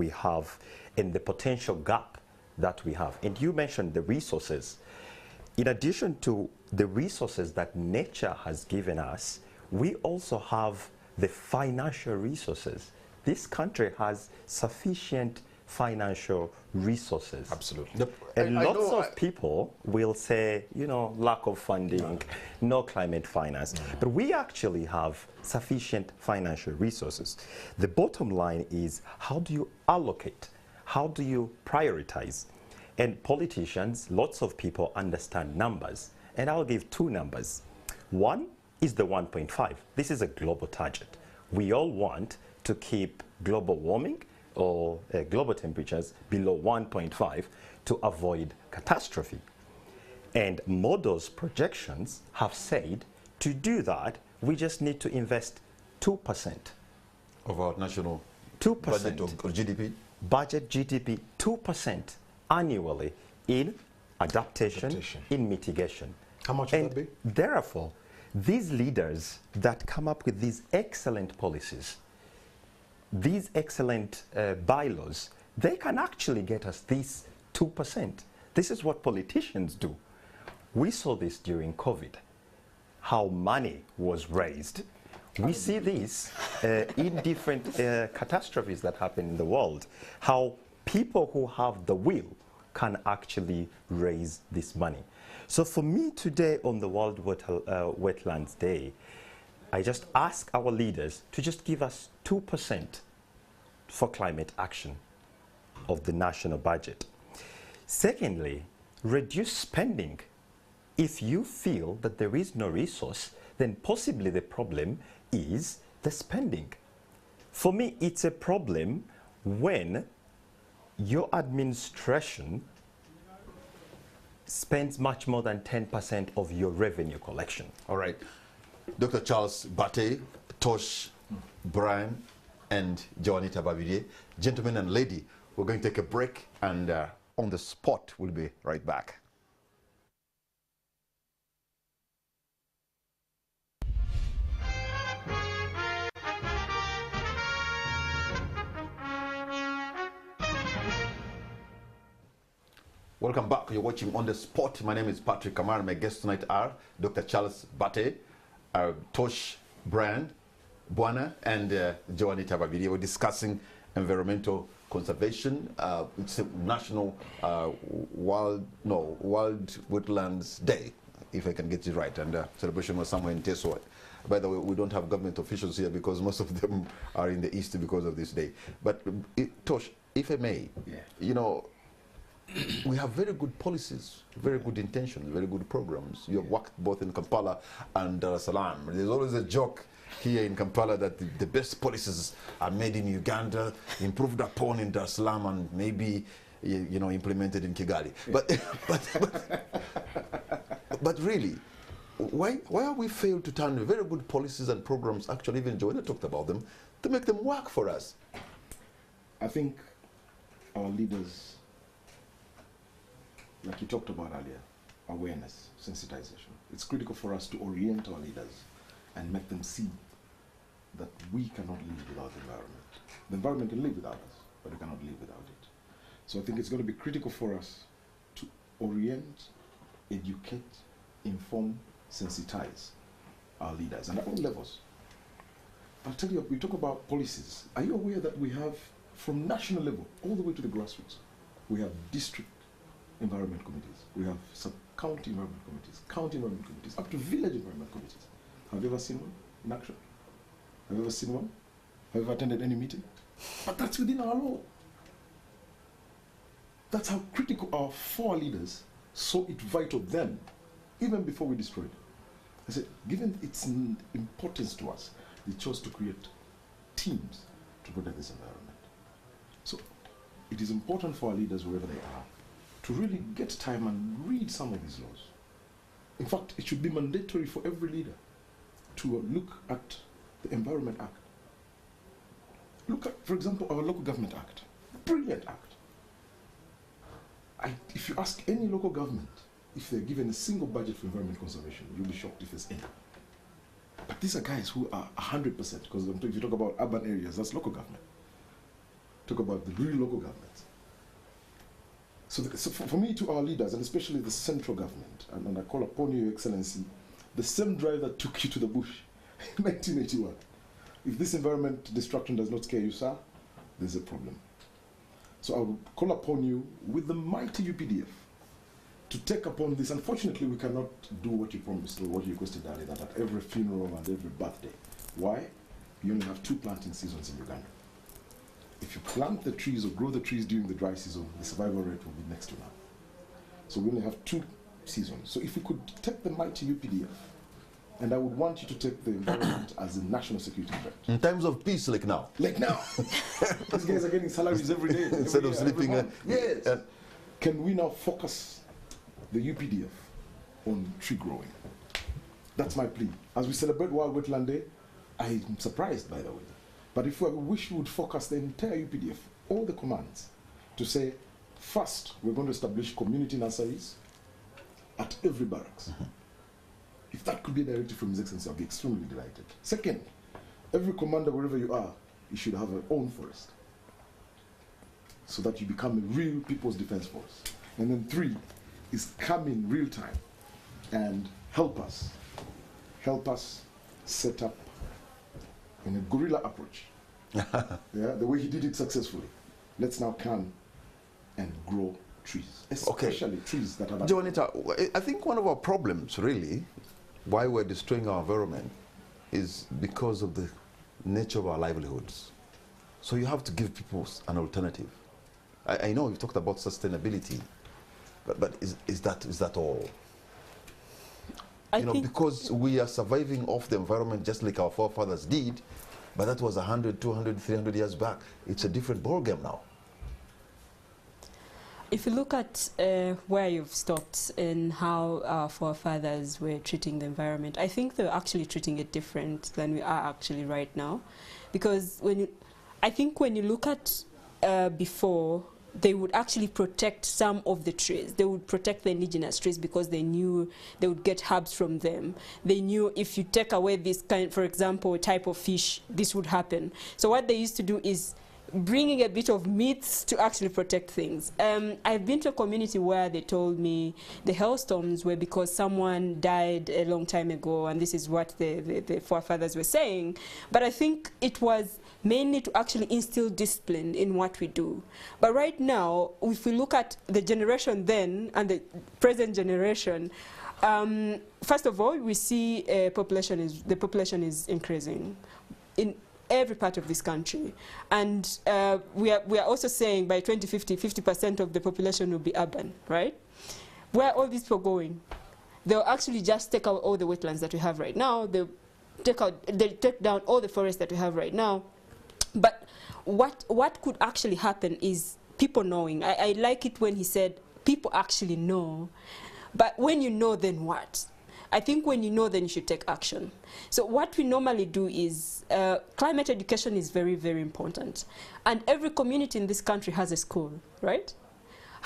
have and the potential gap that we have. And you mentioned the resources. In addition to the resources that nature has given us, we also have the financial resources. This country has sufficient financial resources. Absolutely. And lots of people will say, you know, lack of funding, no climate finance. But we actually have sufficient financial resources. The bottom line is, how do you allocate? How do you prioritize? And politicians, lots of people understand numbers. And I'll give two numbers. One is the 1.5. This is a global target. We all want to keep global warming or global temperatures below 1.5 to avoid catastrophe. And models projections have said to do that, we just need to invest 2% of our national 2% budget or GDP. Budget GDP 2% annually in adaptation, in mitigation. How much would that be? Therefore, these leaders that come up with these excellent policies, these excellent bylaws, they can actually get us this 2%. This is what politicians do. We saw this during COVID, how money was raised. We see this in different catastrophes that happen in the world, how people who have the will can actually raise this money. So for me today on the World Wetlands Day, I just ask our leaders to just give us 2% for climate action of the national budget. Secondly, reduce spending. If you feel that there is no resource, then possibly the problem is the spending. For me, it's a problem when your administration spends much more than 10% of your revenue collection. All right. Dr. Charles Bate, Tosh, Brian, and Joanita Babide. Gentlemen and lady, we're going to take a break, and on the spot, we'll be right back. Welcome back. You're watching On the Spot. My name is Patrick Kamara. My guests tonight are Dr. Charles Bate, Tosh Brand, Bwana, and Joanita Babide. We're discussing environmental conservation. It's a national World Wetlands Day, if I can get it right. And celebration was somewhere in Teso. By the way, we don't have government officials here because most of them are in the East because of this day. But Tosh, if I may, you know, we have very good policies, very good intentions, very good programs. You have worked both in Kampala and Dar es Salaam. There's always a joke here in Kampala that the best policies are made in Uganda, improved upon in Dar es Salaam, and maybe you know, implemented in Kigali. But really, why have we failed to turn very good policies and programs, actually even Joanna talked about them, to make them work for us? I think our leaders like you talked about earlier, awareness, sensitization. It's critical for us to orient our leaders and make them see that we cannot live without the environment. The environment can live without us, but we cannot live without it. So I think it's going to be critical for us to orient, educate, inform, sensitize our leaders, and at all levels. I'll tell you, we talk about policies. Are you aware that we have, from national level, all the way to the grassroots, we have district environment committees, we have sub-county environment committees, county environment committees, up to village environment committees. Have you ever seen one in action? Have you ever seen one? Have you ever attended any meeting? But that's within our law. That's how critical our four leaders saw it vital then, even before we destroyed it. I said, given its importance to us, they chose to create teams to protect this environment. So it is important for our leaders, wherever they are, to really get time and read some of these laws. In fact, it should be mandatory for every leader to look at the Environment Act. Look at, for example, our Local Government Act. Brilliant act. If you ask any local government if they're given a single budget for environment conservation, you'll be shocked if there's any. But these are guys who are 100%, because if you talk about urban areas, that's local government. Talk about the real local governments. So for me, to our leaders, and especially the central government, and I call upon you, Your Excellency, the same drive that took you to the bush in 1981. If this environment destruction does not scare you, sir, there's a problem. So I will call upon you with the mighty UPDF to take upon this. Unfortunately, we cannot do what you promised or what you requested earlier, that at every funeral and every birthday. Why? You only have 2 planting seasons in Uganda. If you plant the trees or grow the trees during the dry season, the survival rate will be next to none. So we only have 2 seasons. So if we could take the mighty UPDF, and I would want you to take the environment as a national security threat. In times of peace, like now. Like now. These guys are getting salaries every day. Instead of sleeping. Yes. Can we now focus the UPDF on tree growing? That's my plea. As we celebrate World Wetland Day, I'm surprised, by the way. But if we wish, we would focus the entire UPDF, all the commands, to say, first, we're going to establish community nurseries at every barracks. If that could be a directive from His Excellency, I'll be extremely delighted. Second, every commander, wherever you are, you should have your own forest, so that you become a real People's Defense Force. And then 3 is come in real time and help us set up in a guerrilla approach. Yeah, the way he did it successfully. Let's now come and grow trees, especially trees that are... Joanita, I think one of our problems, really, why we're destroying our environment, is because of the nature of our livelihoods. So you have to give people an alternative. I know you've talked about sustainability, but is that all? You know, because we are surviving off the environment just like our forefathers did, but that was 100, 200, 300 years back. It's a different ballgame now. If you look at where you've stopped and how our forefathers were treating the environment, I think they're actually treating it different than we are actually right now. Because I think when you look at before, they would actually protect some of the trees. They would protect the indigenous trees because they knew they would get herbs from them. They knew if you take away this kind, for example, type of fish, this would happen. So what they used to do is bringing a bit of myths to actually protect things. I've been to a community where they told me the hailstorms were because someone died a long time ago, and this is what the forefathers were saying. But I think it was mainly to actually instill discipline in what we do. But right now, if we look at the generation then and the present generation, first of all, we see the population is increasing in every part of this country, and we are also saying by 2050, 50% of the population will be urban, right? Where are all these people going? They'll actually just take out all the wetlands that we have right now. They'll take down all the forests that we have right now. But what could actually happen is people knowing. I like it when he said people actually know, but when you know, then what? I think when you know, then you should take action. So what we normally do is, climate education is very, very important. And every community in this country has a school, right?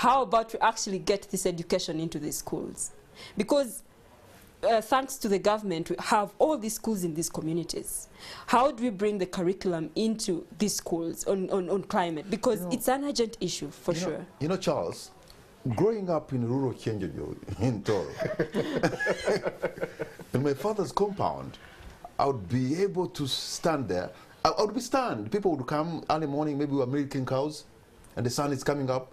how about we actually get this education into the schools? Because thanks to the government, we have all these schools in these communities. How do we bring the curriculum into these schools on climate? Because it's an urgent issue, for sure. You know, Charles, growing up in rural Kenjojo, in Toro, in my father's compound, I would be able to stand there. I would be People would come early morning, maybe we were milking cows, and the sun is coming up,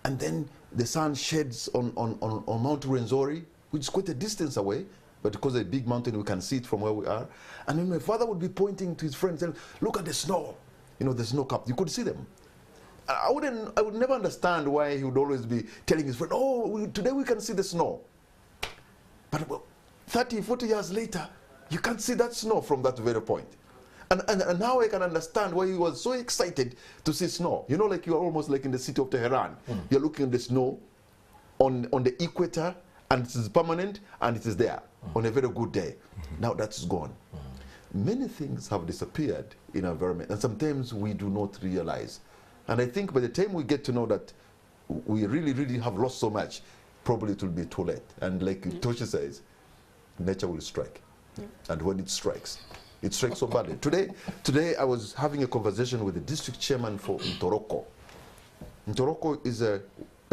and then the sun sheds on Mount Rwenzori, which is quite a distance away, but because it's a big mountain, we can see it from where we are. And then my father would be pointing to his friends and look at the snow, you know, the snow cap. You could see them. I would never understand why he would always be telling his friend, oh, today we can see the snow. But 30, 40 years later, you can't see that snow from that very point. And now I can understand why he was so excited to see snow. You know, like you're almost like in the city of Tehran. You're looking at the snow on the equator, and it is permanent, and it is there on a very good day. Now that's gone. Many things have disappeared in our environment, and sometimes we do not realize. And I think by the time we get to know that we really, really have lost so much, probably it will be too late. And like Toshi says, nature will strike. And when it strikes so badly. Today I was having a conversation with the district chairman for Ntoroko. Ntoroko is a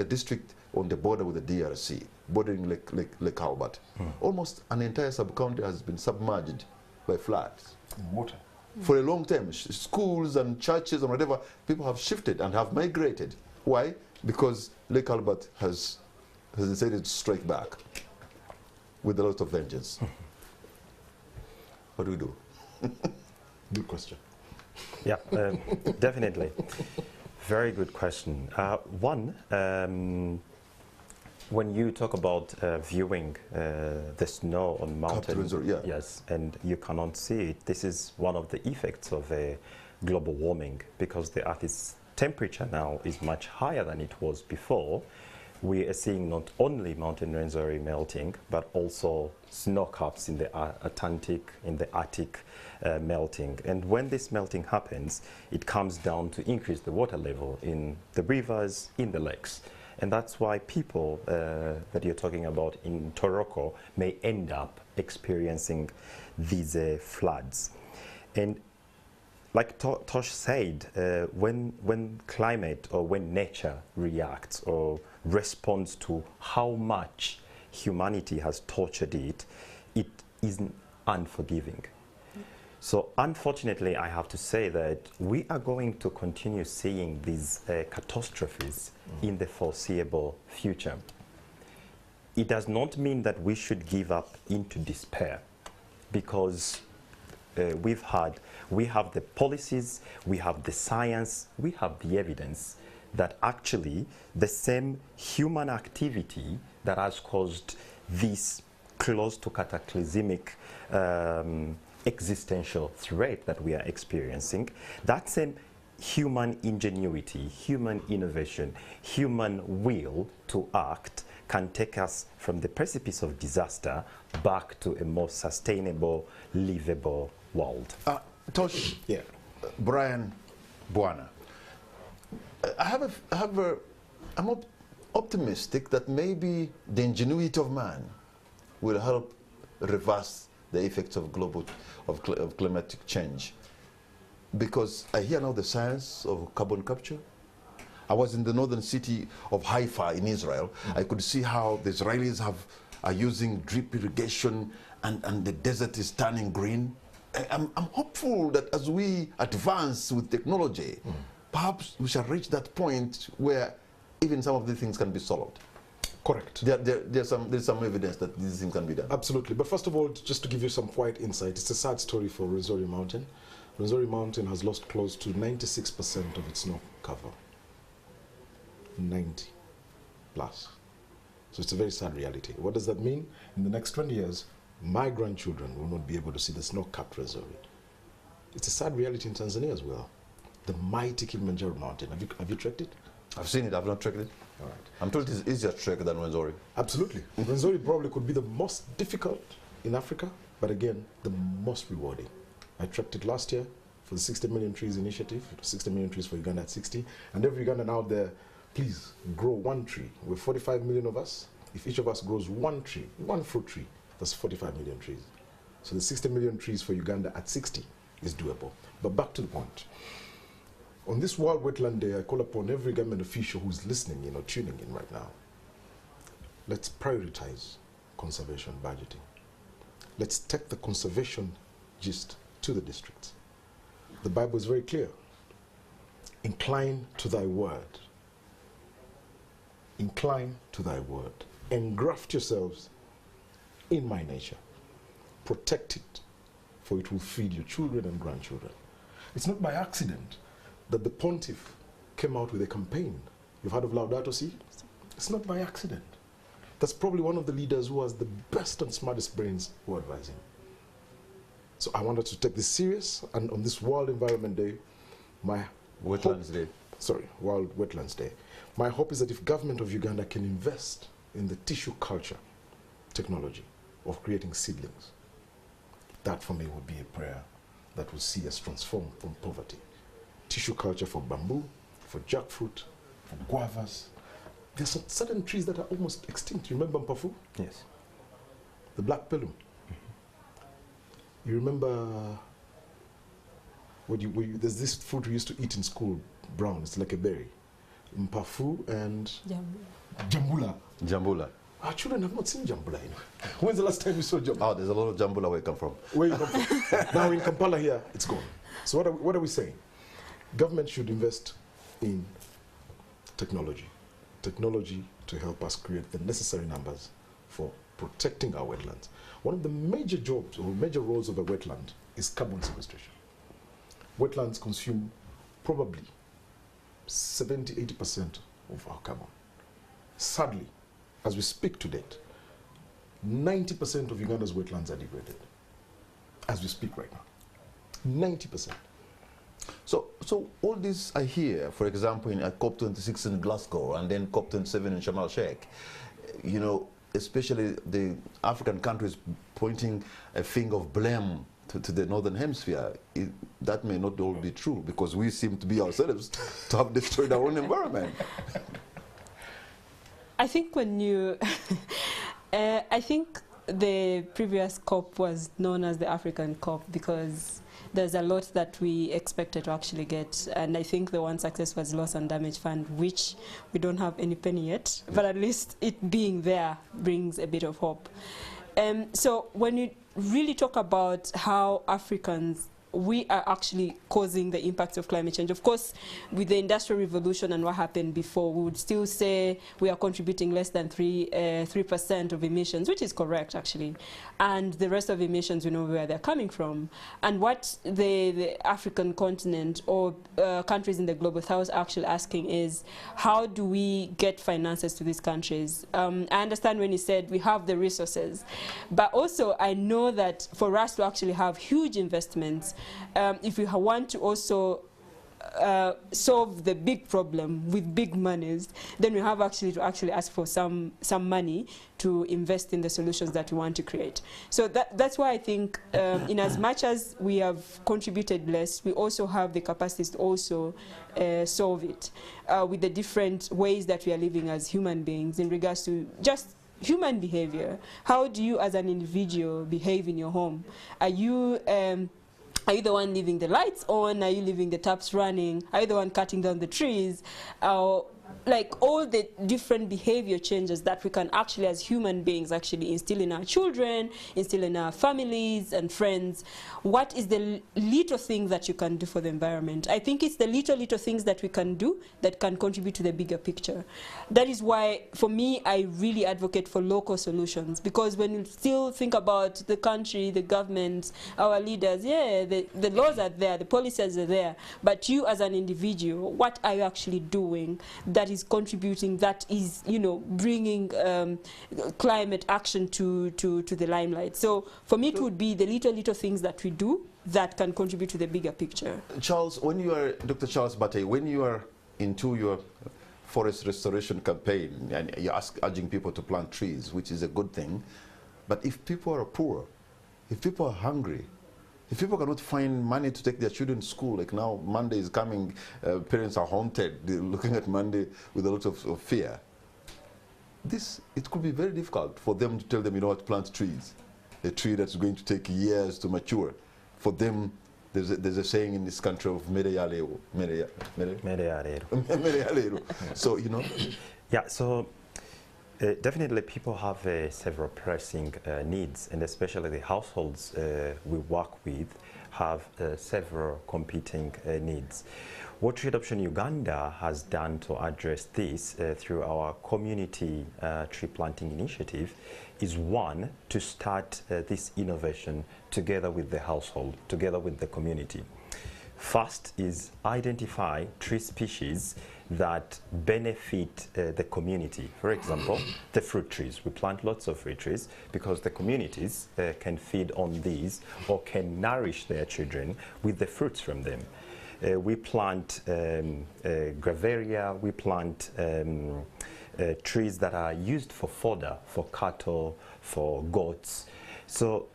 district on the border with the DRC, bordering Lake Albert. Almost an entire sub-county has been submerged by floods. Water. For a long time, schools and churches and whatever, people have shifted and have migrated. Why? Because Lake Albert has decided to strike back with a lot of vengeance. What do we do? Good question. Yeah, definitely. Very good question. One, when you talk about viewing the snow on mountains, yes, and you cannot see it, this is one of the effects of global warming, because the Earth's temperature now is much higher than it was before. We are seeing not only Mountain Rwenzori melting, but also snow caps in the Atlantic, in the Arctic melting. And when this melting happens, it comes down to increase the water level in the rivers, in the lakes. And that's why people that you're talking about in Toroko may end up experiencing these floods. And like Tosh said, when climate or when nature reacts or responds to how much humanity has tortured it, it is unforgiving. So unfortunately, I have to say that we are going to continue seeing these catastrophes in the foreseeable future. It does not mean that we should give up into despair, because we have the policies, we have the science, we have the evidence that actually the same human activity that has caused this close to cataclysmic existential threat that we are experiencing, that same human ingenuity, human innovation, human will to act can take us from the precipice of disaster back to a more sustainable, livable world. Tosh, Brian Bwana, I'm optimistic that maybe the ingenuity of man will help reverse the effects of climatic change. Because I hear now the science of carbon capture. I was in the northern city of Haifa in Israel. I could see how the Israelis are using drip irrigation, and the desert is turning green. I'm hopeful that as we advance with technology, perhaps we shall reach that point where even some of these things can be solved. Correct. There's some evidence that these things can be done. Absolutely. But first of all, just to give you some quiet insight, it's a sad story for Rwenzori Mountain. Rwenzori Mountain has lost close to 96% of its snow cover. 90 plus. So it's a very sad reality. What does that mean? In the next 20 years, my grandchildren will not be able to see the snow-capped Rwenzori. It's a sad reality in Tanzania as well. The mighty Kilimanjaro mountain. Have you trekked it? I've seen it. I've not trekked it. All right. I'm told it's easier to trek than Rwenzori. Absolutely. Rwenzori probably could be the most difficult in Africa, but again, the most rewarding. I trekked it last year for the 60 Million Trees Initiative, 60 million trees for Uganda at 60, and every Ugandan out there please grow one tree. We're 45 million of us. If each of us grows one tree, one fruit tree, that's 45 million trees. So the 60 million trees for Uganda at 60 is doable. But back to the point. On this World Wetland Day, I call upon every government official who's listening in or tuning in right now. Let's prioritize conservation budgeting. Let's take the conservation gist to the districts. The Bible is very clear. Incline to thy word. Incline to thy word. Engraft yourselves in my nature. Protect it, for it will feed your children and grandchildren. It's not by accident that the pontiff came out with a campaign. You've heard of Laudato Si? It's not by accident. That's probably one of the leaders who has the best and smartest brains who are advising. So I wanted to take this serious, and on this World Environment Day, World Wetlands Day, my hope is that if government of Uganda can invest in the tissue culture technology of creating seedlings, that for me would be a prayer that will see us transform from poverty. Tissue culture for bamboo, for jackfruit, for guavas. There's certain trees that are almost extinct. You remember mpafu? Yes. The black pelum. You remember there's this fruit we used to eat in school, brown, it's like a berry. Mpafu and jambula. Jambula. Our children have not seen jambula. When's the last time you saw jambula? Oh, there's a lot of jambula where you come from. Where you come from? Now in Kampala here, it's gone. So what are we saying? Government should invest in technology. Technology to help us create the necessary numbers for protecting our wetlands. One of the major jobs or major roles of a wetland is carbon sequestration. Wetlands consume probably 70–80% of our carbon. Sadly, as we speak to date, 90% of Uganda's wetlands are degraded. As we speak right now, 90%. So all this I hear, for example, in COP26 in Glasgow and then COP27 in Sharm el-Sheikh, you know, especially the African countries pointing a finger of blame to the Northern Hemisphere. That may not all be true, because we seem to be ourselves to have destroyed our own environment. I think when you, I think the previous COP was known as the African COP because there's a lot that we expected to actually get, and I think the one success was loss and damage fund, which we don't have any penny yet, but at least it being there brings a bit of hope. So when you really talk about how Africans, we are actually causing the impacts of climate change. Of course, with the Industrial Revolution and what happened before, we would still say we are contributing less than 3% of emissions, which is correct, actually. And the rest of emissions, we know where they're coming from. And what the African continent or countries in the Global South are actually asking is, how do we get finances to these countries? I understand when you said we have the resources, but also I know that for us to actually have huge investments, if we want to also solve the big problem with big monies, then we have to ask for some money to invest in the solutions that we want to create. So that's why I think in as much as we have contributed less, we also have the capacity to also solve it with the different ways that we are living as human beings in regards to just human behavior. How do you as an individual behave in your home? Are you the one leaving the lights on? Are you leaving the taps running? Are you the one cutting down the trees? Like all the different behavior changes that we can actually as human beings actually instill in our children, instill in our families and friends. What is the little thing that you can do for the environment? I think it's the little things that we can do that can contribute to the bigger picture. That is why, for me, I really advocate for local solutions, because when you still think about the country, the government, our leaders, yeah, the laws are there, the policies are there, but you as an individual, what are you actually doing that is contributing, that is, you know, bringing climate action to the limelight? So for me, it would be the little things that we do that can contribute to the bigger picture. Charles, when you are, Dr. Charles Bate, when you are into your forest restoration campaign and you're urging people to plant trees, which is a good thing, but if people are poor, if people are hungry, If people cannot find money to take their children to school, like now Monday is coming, parents are haunted, they're looking at Monday with a lot of fear. It could be very difficult for them to tell them, you know what, plant trees. A tree that's going to take years to mature. For them, there's a saying in this country of mereyalero. So, you know. Yeah, so definitely people have several pressing needs, and especially the households we work with have several competing needs. What Tree Adoption Uganda has done to address this through our community tree planting initiative is, one, to start this innovation together with the household, together with the community. First is identify tree species that benefit the community. For example, the fruit trees. We plant lots of fruit trees because the communities can feed on these or can nourish their children with the fruits from them. We plant graveria, we plant trees that are used for fodder, for cattle, for goats. So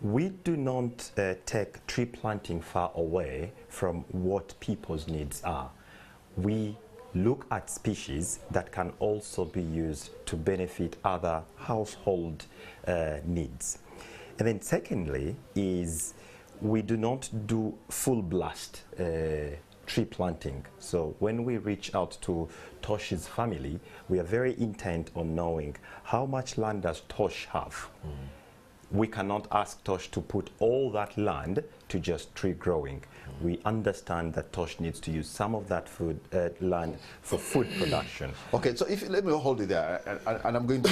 we do not take tree planting far away from what people's needs are. We look at species that can also be used to benefit other household needs. And then secondly is we do not do full blast tree planting. So when we reach out to Tosh's family, we are very intent on knowing how much land does Tosh have. We cannot ask Tosh to put all that land to just tree growing. We understand that Tosh needs to use some of that land for food production. Okay, so let me hold it there, and I'm going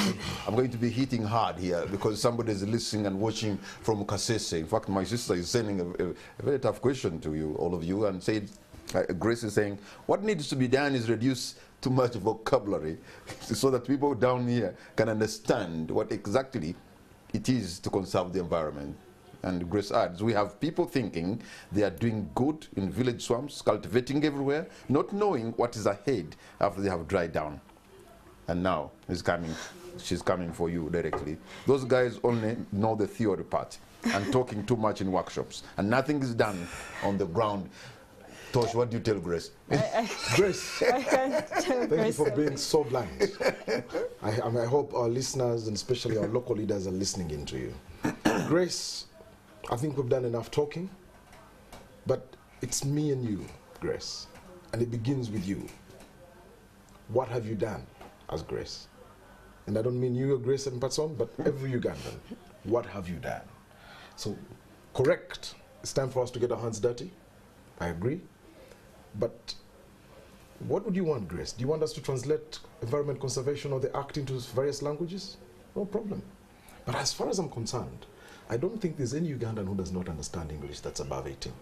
to be hitting hard here because somebody is listening and watching from Kasese. In fact, my sister is sending a very tough question to you, all of you, and said, Grace is saying, what needs to be done is reduce too much vocabulary so that people down here can understand what exactly it is to conserve the environment. And Grace adds, we have people thinking they are doing good in village swamps, cultivating everywhere, not knowing what is ahead after they have dried down. And now she's coming for you directly. Those guys only know the theory part and talking too much in workshops, and nothing is done on the ground. Tosh, what do you tell Grace? Grace, I can't tell thank you Grace for being so blunt. I hope our listeners, and especially our local leaders, are listening in to you. Grace, I think we've done enough talking, but it's me and you, Grace, and it begins with you. What have you done as Grace? And I don't mean you, Grace and Patson, but every Ugandan. What have you done? So, correct. It's time for us to get our hands dirty. I agree. But what would you want, Grace? Do you want us to translate environment conservation or the act into various languages? No problem. But as far as I'm concerned, I don't think there's any Ugandan who does not understand English that's above 18.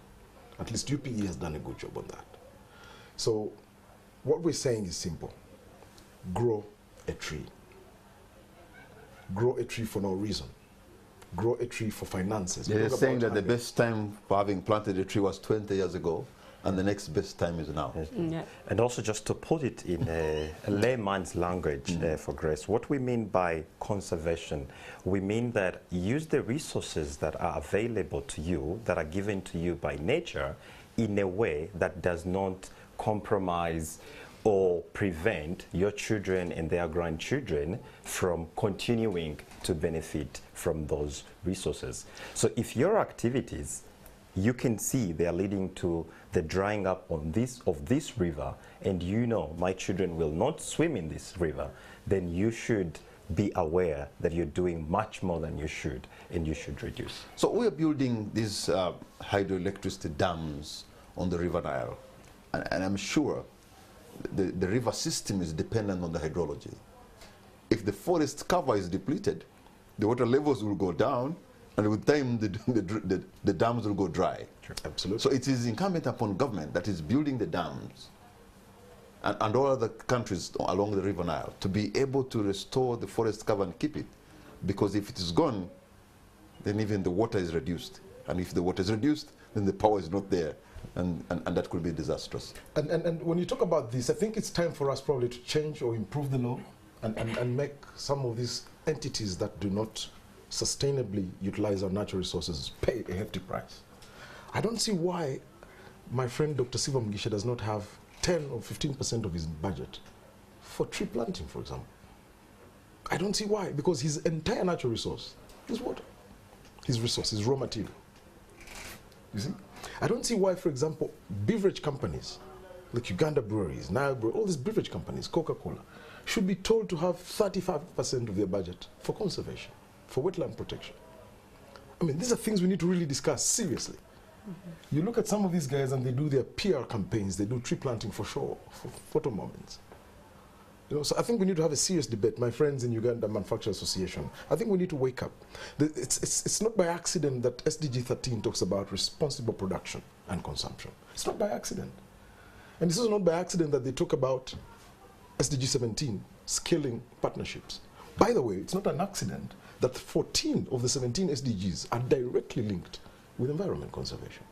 At least UPE has done a good job on that. So what we're saying is simple. Grow a tree. Grow a tree for no reason. Grow a tree for finances. They're saying that the best time for having planted a tree was 20 years ago, and the next best time is now. Yes. Yeah. And also just to put it in a layman's language for Grace, what we mean by conservation, we mean that use the resources that are available to you, that are given to you by nature, in a way that does not compromise or prevent your children and their grandchildren from continuing to benefit from those resources. So if your activities, you can see they are leading to the drying up of this river, and you know my children will not swim in this river, then you should be aware that you're doing much more than you should, and you should reduce. So we are building these hydroelectricity dams on the River Nile, and I'm sure the river system is dependent on the hydrology. If the forest cover is depleted, the water levels will go down, and with time the dams will go dry. Sure. Absolutely. So it is incumbent upon government that is building the dams and all other countries along the River Nile to be able to restore the forest cover and keep it. Because if it is gone, then even the water is reduced. And if the water is reduced, then the power is not there. And that could be disastrous. And when you talk about this, I think it's time for us probably to change or improve the law and make some of these entities that do not sustainably utilize our natural resources pay a hefty price. I don't see why my friend Dr. Siva Mugisha does not have 10 or 15% of his budget for tree planting, for example. I don't see why, because his entire natural resource is water. His resource is raw material. You see? I don't see why, for example, beverage companies like Uganda breweries, Nile Brewery, all these beverage companies, Coca-Cola, should be told to have 35% of their budget for conservation, for wetland protection. I mean, these are things we need to really discuss seriously. Mm-hmm. You look at some of these guys and they do their PR campaigns, they do tree planting for show, for photo moments. You know, so I think we need to have a serious debate. My friends in Uganda Manufacturers Association, I think we need to wake up. It's not by accident that SDG 13 talks about responsible production and consumption. It's not by accident. And this is not by accident that they talk about SDG 17, scaling partnerships. By the way, it's not an accident that 14 of the 17 SDGs are directly linked with environment conservation.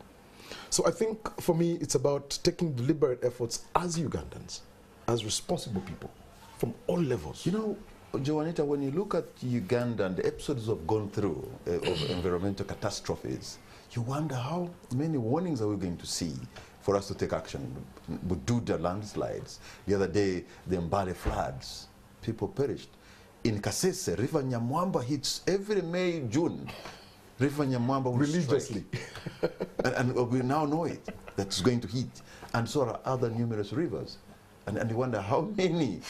So I think for me, it's about taking deliberate efforts as Ugandans, as responsible people, from all levels. You know, Joanita, when you look at Uganda and the episodes we've gone through of environmental catastrophes, you wonder how many warnings are we going to see for us to take action. We do the landslides. The other day, the Mbale floods, people perished. In Kasese, River Nyamwamba hits every May, June. River Nyamwamba will religiously. and we now know it, that's going to hit. And so are other numerous rivers. And you wonder how many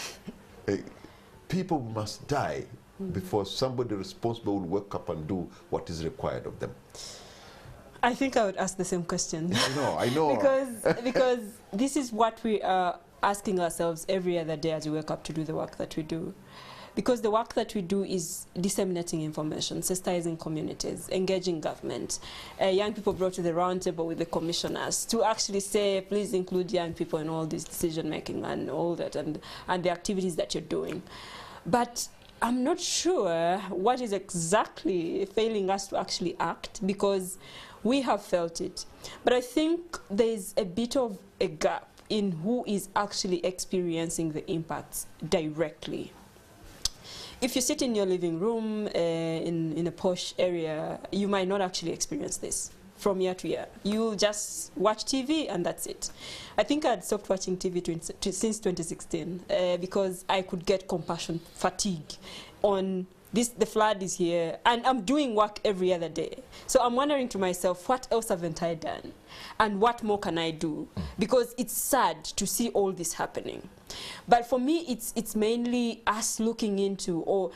people must die before somebody responsible will wake up and do what is required of them. I think I would ask the same question. I know. because this is what we are asking ourselves every other day as we wake up to do the work that we do. Because the work that we do is disseminating information, sensitizing communities, engaging government. Young people brought to the roundtable with the commissioners to actually say, please include young people in all this decision making and all that, and the activities that you're doing. But I'm not sure what is exactly failing us to actually act, because we have felt it. But I think there's a bit of a gap in who is actually experiencing the impacts directly. If you sit in your living room in a posh area, you might not actually experience this from year to year. You'll just watch TV and that's it. I think I'd stopped watching TV since 2016 because I could get compassion fatigue on this. The flood is here and I'm doing work every other day. So I'm wondering to myself, what else haven't I done? And what more can I do? Because it's sad to see all this happening. But for me, it's mainly us looking into, or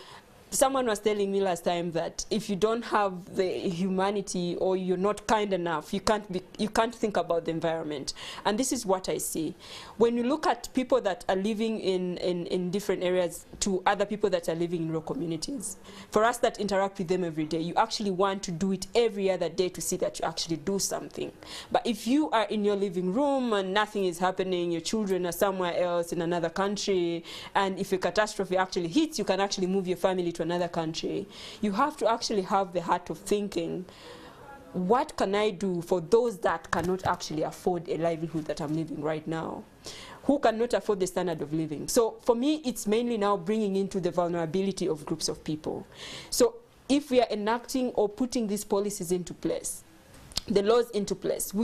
someone was telling me last time that if you don't have the humanity or you're not kind enough, you can't think about the environment. And this is what I see. When you look at people that are living in different areas to other people that are living in rural communities, for us that interact with them every day, you actually want to do it every other day to see that you actually do something. But if you are in your living room and nothing is happening, your children are somewhere else in another country, and if a catastrophe actually hits, you can actually move your family to another country. You have to actually have the heart of thinking, what can I do for those that cannot actually afford a livelihood that I'm living right now? Who cannot afford the standard of living? So for me, it's mainly now bringing into the vulnerability of groups of people. So if we are enacting or putting these policies into place, the laws into place.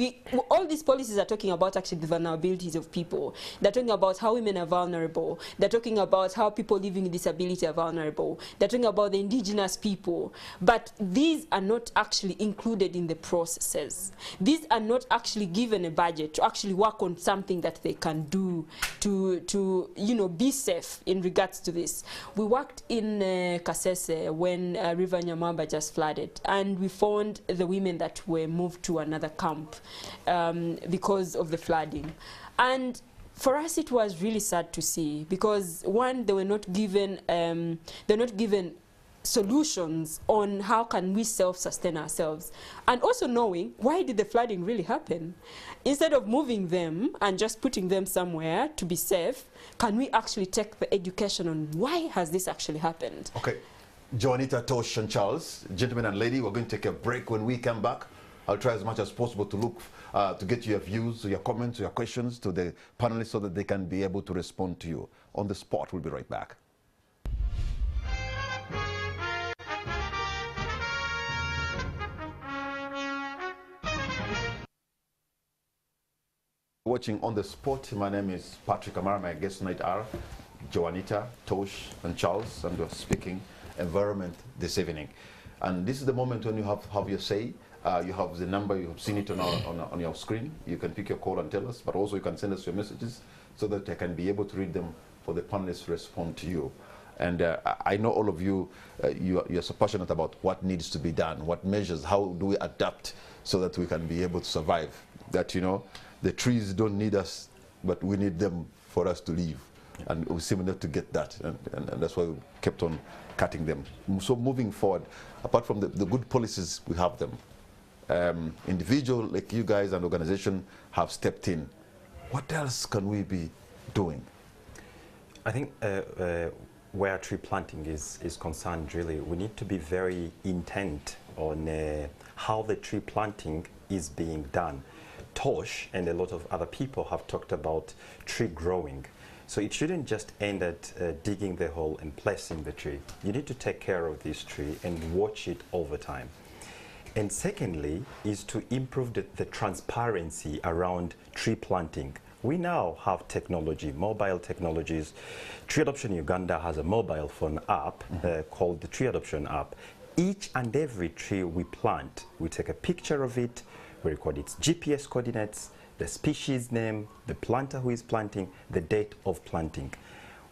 All these policies are talking about actually the vulnerabilities of people. They're talking about how women are vulnerable. They're talking about how people living with disability are vulnerable. They're talking about the indigenous people. But these are not actually included in the processes. These are not actually given a budget to actually work on something that they can do to be safe in regards to this. We worked in Kasese when River Nyamwamba just flooded, and we found the women that were moved to another camp because of the flooding. And for us, it was really sad to see, because one, they were not given solutions on how can we self-sustain ourselves, and also knowing why did the flooding really happen. Instead of moving them and just putting them somewhere to be safe, can we actually take the education on why has this actually happened? Okay, Joanita, Tosh, and Charles, gentlemen and lady, we're going to take a break. When we come back, I'll try as much as possible to look to get your views, your comments, your questions to the panelists so that they can be able to respond to you on the spot. We'll be right back. watching On the Spot. My name is Patrick Amara. My guests tonight are Joanita, Tosh, and Charles, and we're speaking environment this evening. And this is the moment when you have your say. You have the number, you have seen it on your screen. You can pick your call and tell us, but also you can send us your messages so that I can be able to read them for the panelists to respond to you. And I know all of you, you're so passionate about what needs to be done, what measures, how do we adapt so that we can be able to survive. That, you know, the trees don't need us, but we need them for us to live. And we seem not to get that, and that's why we kept on cutting them. So moving forward, apart from the good policies, we have them. Individual like you guys and organization have stepped in. What else can we be doing? I think where tree planting is concerned, really, we need to be very intent on how the tree planting is being done. Tosh and a lot of other people have talked about tree growing. So it shouldn't just end at digging the hole and placing the tree. You need to take care of this tree and watch it over time. And secondly is to improve the transparency around tree planting. We now have technology, mobile technologies. Tree Adoption Uganda has a mobile phone app called the Tree Adoption app. Each and every tree we plant, we take a picture of it, we record its GPS coordinates, the species name, the planter who is planting, the date of planting.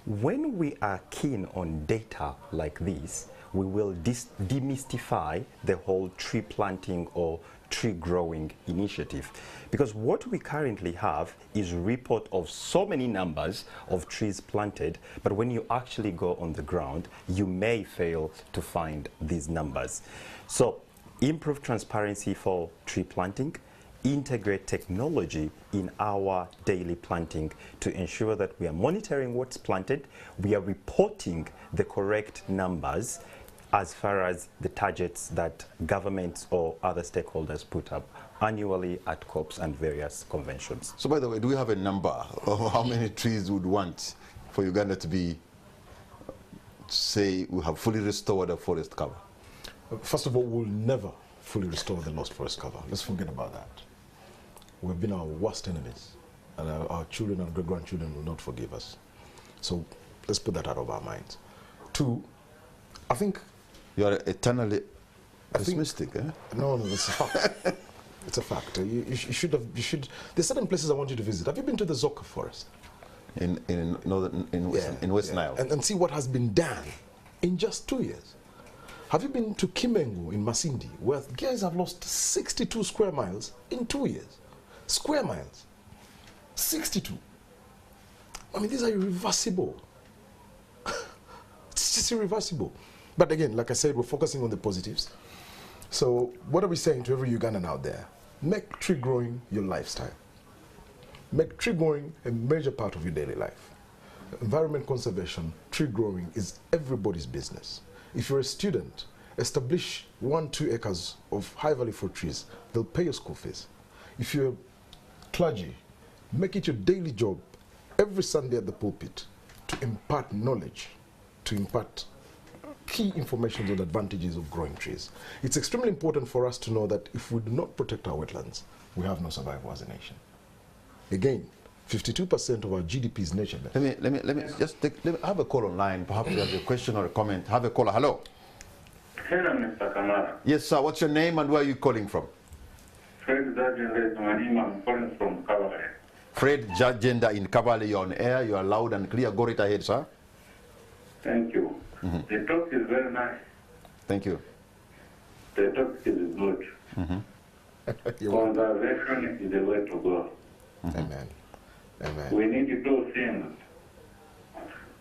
When we are keen on data like this, we will demystify the whole tree planting or tree growing initiative. Because what we currently have is a report of so many numbers of trees planted, but when you actually go on the ground, you may fail to find these numbers. So improve transparency for tree planting, integrate technology in our daily planting to ensure that we are monitoring what's planted, we are reporting the correct numbers as far as the targets that governments or other stakeholders put up annually at COPs and various conventions. So by the way, do we have a number of how many trees would want for Uganda to be, say, we have fully restored a forest cover? First of all, we'll never fully restore the lost forest cover. Let's forget about that. We've been our worst enemies, and our children and great-grandchildren will not forgive us. So let's put that out of our minds. Two, I think... You are eternally pessimistic, eh? No, it's a fact. It's a fact. You should. There's certain places I want you to visit. Have you been to the Zoka forest? In West Nile. And see what has been done in just 2 years. Have you been to Kimengo in Masindi, where guys have lost 62 square miles in 2 years? Square miles. 62. I mean, these are irreversible. It's just irreversible. But again, like I said, we're focusing on the positives. So what are we saying to every Ugandan out there? Make tree growing your lifestyle. Make tree growing a major part of your daily life. Environment conservation, tree growing is everybody's business. If you're a student, establish 1-2 acres of high-value fruit trees. They'll pay your school fees. If you're clergy, make it your daily job every Sunday at the pulpit to impart knowledge, to impart key information on the advantages of growing trees. It's extremely important for us to know that if we do not protect our wetlands, we have no survival as a nation. Again, 52% of our GDP is nature-based. Let me just have a call online. Perhaps you have a question or a comment. Have a caller. Hello. Hello, Mr. Kamara. Yes, sir. What's your name and where are you calling from? Fred Jagenda is my name. I'm calling from Kavale. Fred Jagenda in Kavale. You're on air. You are loud and clear. Go right ahead, sir. Thank you. The talk is very nice. Thank you. The talk is good. Conservation is the way to go. Amen. Amen. We need to do things.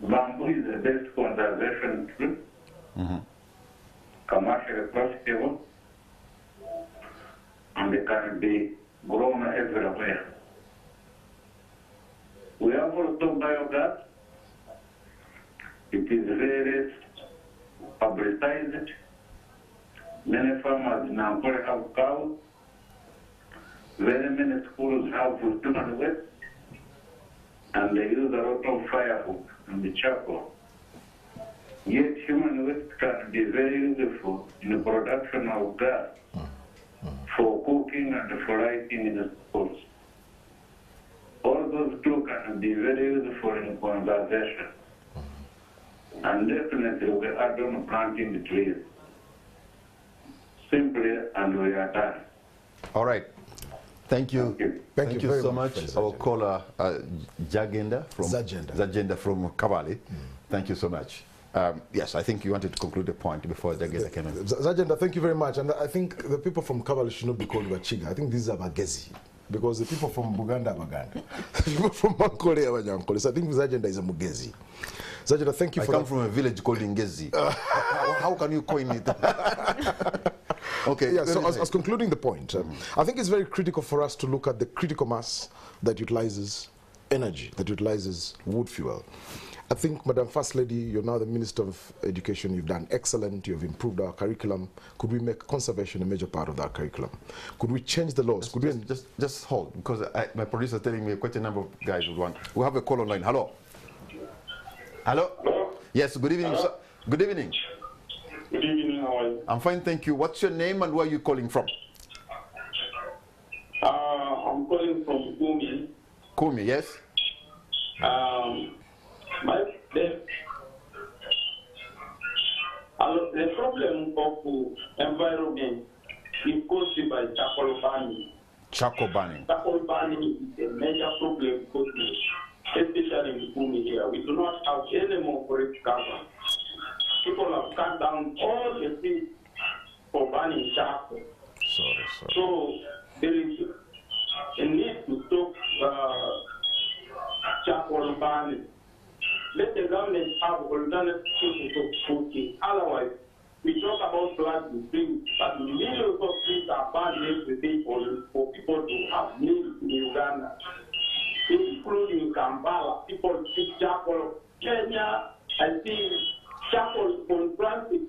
Bamboo is the best conservation tree. Commercially profitable. And it can be grown everywhere. We have also biogas. It is very publicized. Many farmers in Ampole have cows. Very many schools have human waste. And they use a lot of firewood and the charcoal. Yet human waste can be very useful in the production of gas for cooking and for lighting in the schools. too can be very useful in conservation. And definitely we are done planting the trees. Simply, and we are done. All right. Thank you. Thank you very so much, much. Our caller, Zagenda from Kabale. Thank you so much. Yes, I think you wanted to conclude the point before Zagenda came in. Zagenda, thank you very much. And I think the people from Kabale should not be called Wachiga. I think these are Bagezi. Because the people from Buganda are Baganda. The people from Mankole are Banyankole. So I think Zagenda is a Mugezi. Zagenda, thank you for that. I come from a village called Ngezi. How can you coin it? Okay. Yeah, so as concluding the point, I think it's very critical for us to look at the critical mass that utilizes energy, that utilizes wood fuel. I think, Madam First Lady, you're now the Minister of Education. You've done excellent. You've improved our curriculum. Could we make conservation a major part of that curriculum? Could we change the laws? Just hold, because my producer is telling me quite a number of guys would want. We have a call online. Hello. Hello. Hello. Yes. Good evening. Sir. Good evening. Good evening. How are you? I'm fine, thank you. What's your name and where are you calling from? I'm calling from Kumi. Kumi, yes. The problem of environment is caused by charcoal burning. Charcoal burning. Charcoal burning is a major problem because, especially in Kumi here, we do not have any more forest cover. People have cut down all the trees for burning charcoal. Sorry. So there is a need to stop charcoal burning. Let the government have alternative sources of cooking. Otherwise, we talk about planting trees, but millions of trees are burned every day for people to have meals in Uganda, including Kampala. People see charcoal. Kenya, I see charcoal from transit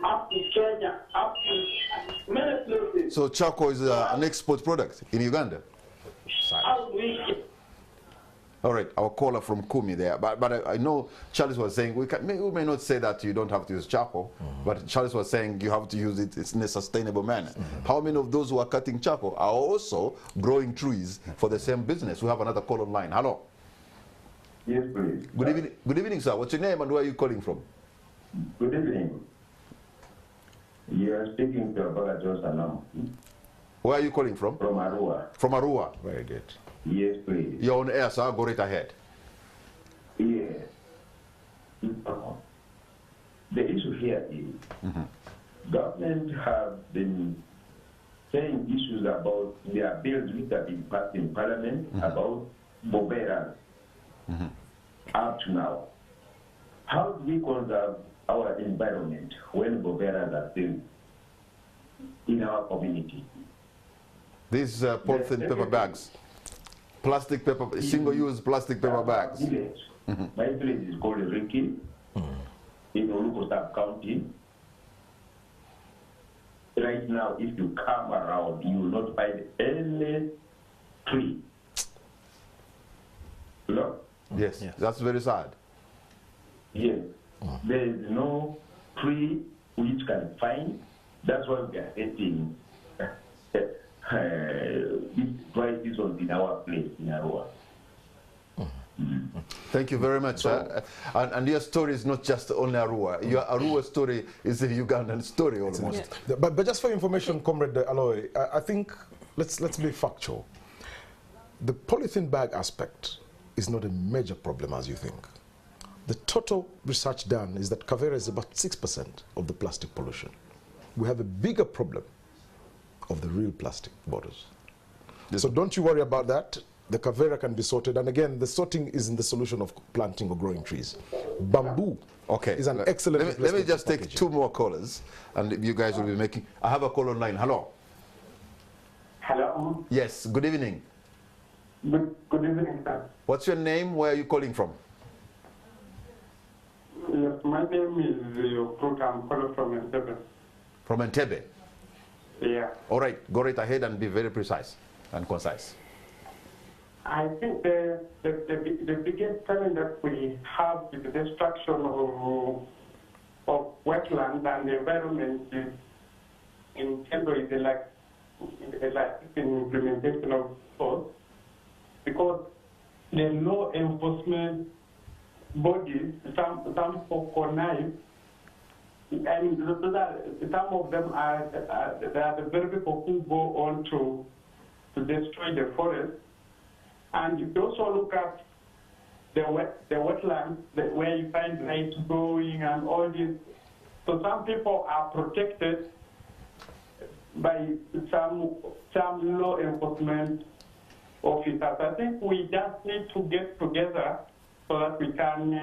up to Kenya, up to many places. So charcoal is an export product in Uganda? All right, our caller from Kumi there. But I know Charles was saying, we may not say that you don't have to use charcoal, but Charles was saying you have to use it in a sustainable manner. How many of those who are cutting charcoal are also growing trees for the same business? We have another call online. Hello. Yes, please. Good evening, sir. What's your name and where are you calling from? Good evening. You are speaking to Abaga Johnson now. Where are you calling from? From Arua. From Arua. Very good. Yes, please. You're on air, sir. Go right ahead. Yes. The issue here is government have been saying issues about their bills which have been passed in Parliament about boberas up to now. How do we conserve our environment when boberas are still in our community? These polythene paper bags. Plastic paper, single-use plastic paper bags. My village is called Riki in Oluko sub-county. Right now, if you come around, you will not find any tree. Look. Yes, that's very sad. Yes. There is no tree which can find. That's why we are getting this dry season in our place, in Arua. Thank you very much. And your story is not just only Arua. Your Arua story is a Ugandan story almost. Yeah. But just for information, Comrade Aloy, I think let's be factual. The polythene bag aspect is not a major problem as you think. The total research done is that Kavera is about 6% of the plastic pollution. We have a bigger problem of the real plastic bottles. So don't you worry about that. The Kavera can be sorted. And again, the sorting is in the solution of planting or growing trees. Bamboo is an excellent Let me just take two more callers, and you guys will be making... I have a call online. Hello. Hello. Yes, good evening. Good evening, sir. What's your name? Where are you calling from? Yes, my name is Fruta. I'm calling from Entebbe. From Entebbe? Yeah. All right, go right ahead and be very precise and concise. I think the biggest challenge that we have is the destruction of wetlands and the environment in general is like in implementation of laws, because the law enforcement bodies, some for connive, and some of them are the very people who go on to destroy the forest. And you also look at the wetlands, where you find light going and all this. So some people are protected by some law enforcement officers. I think we just need to get together so that we can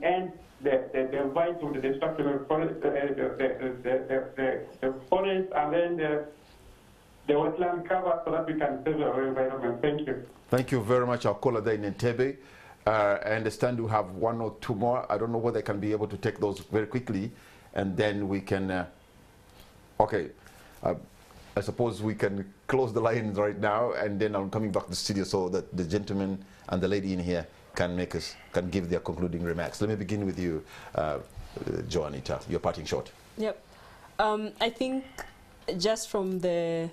end the vice of the destruction of forest, the forest, and then the wetland cover, so that we can save our environment. Thank you. Thank you very much. I'll call it there in Entebbe. I understand we have one or two more. I don't know whether I can be able to take those very quickly, and then we can. Okay, I suppose we can close the lines right now, and then I'm coming back to the studio so that the gentleman and the lady in here can give their concluding remarks. Let me begin with you, Joanita. Your parting shot. Yep. I think just from the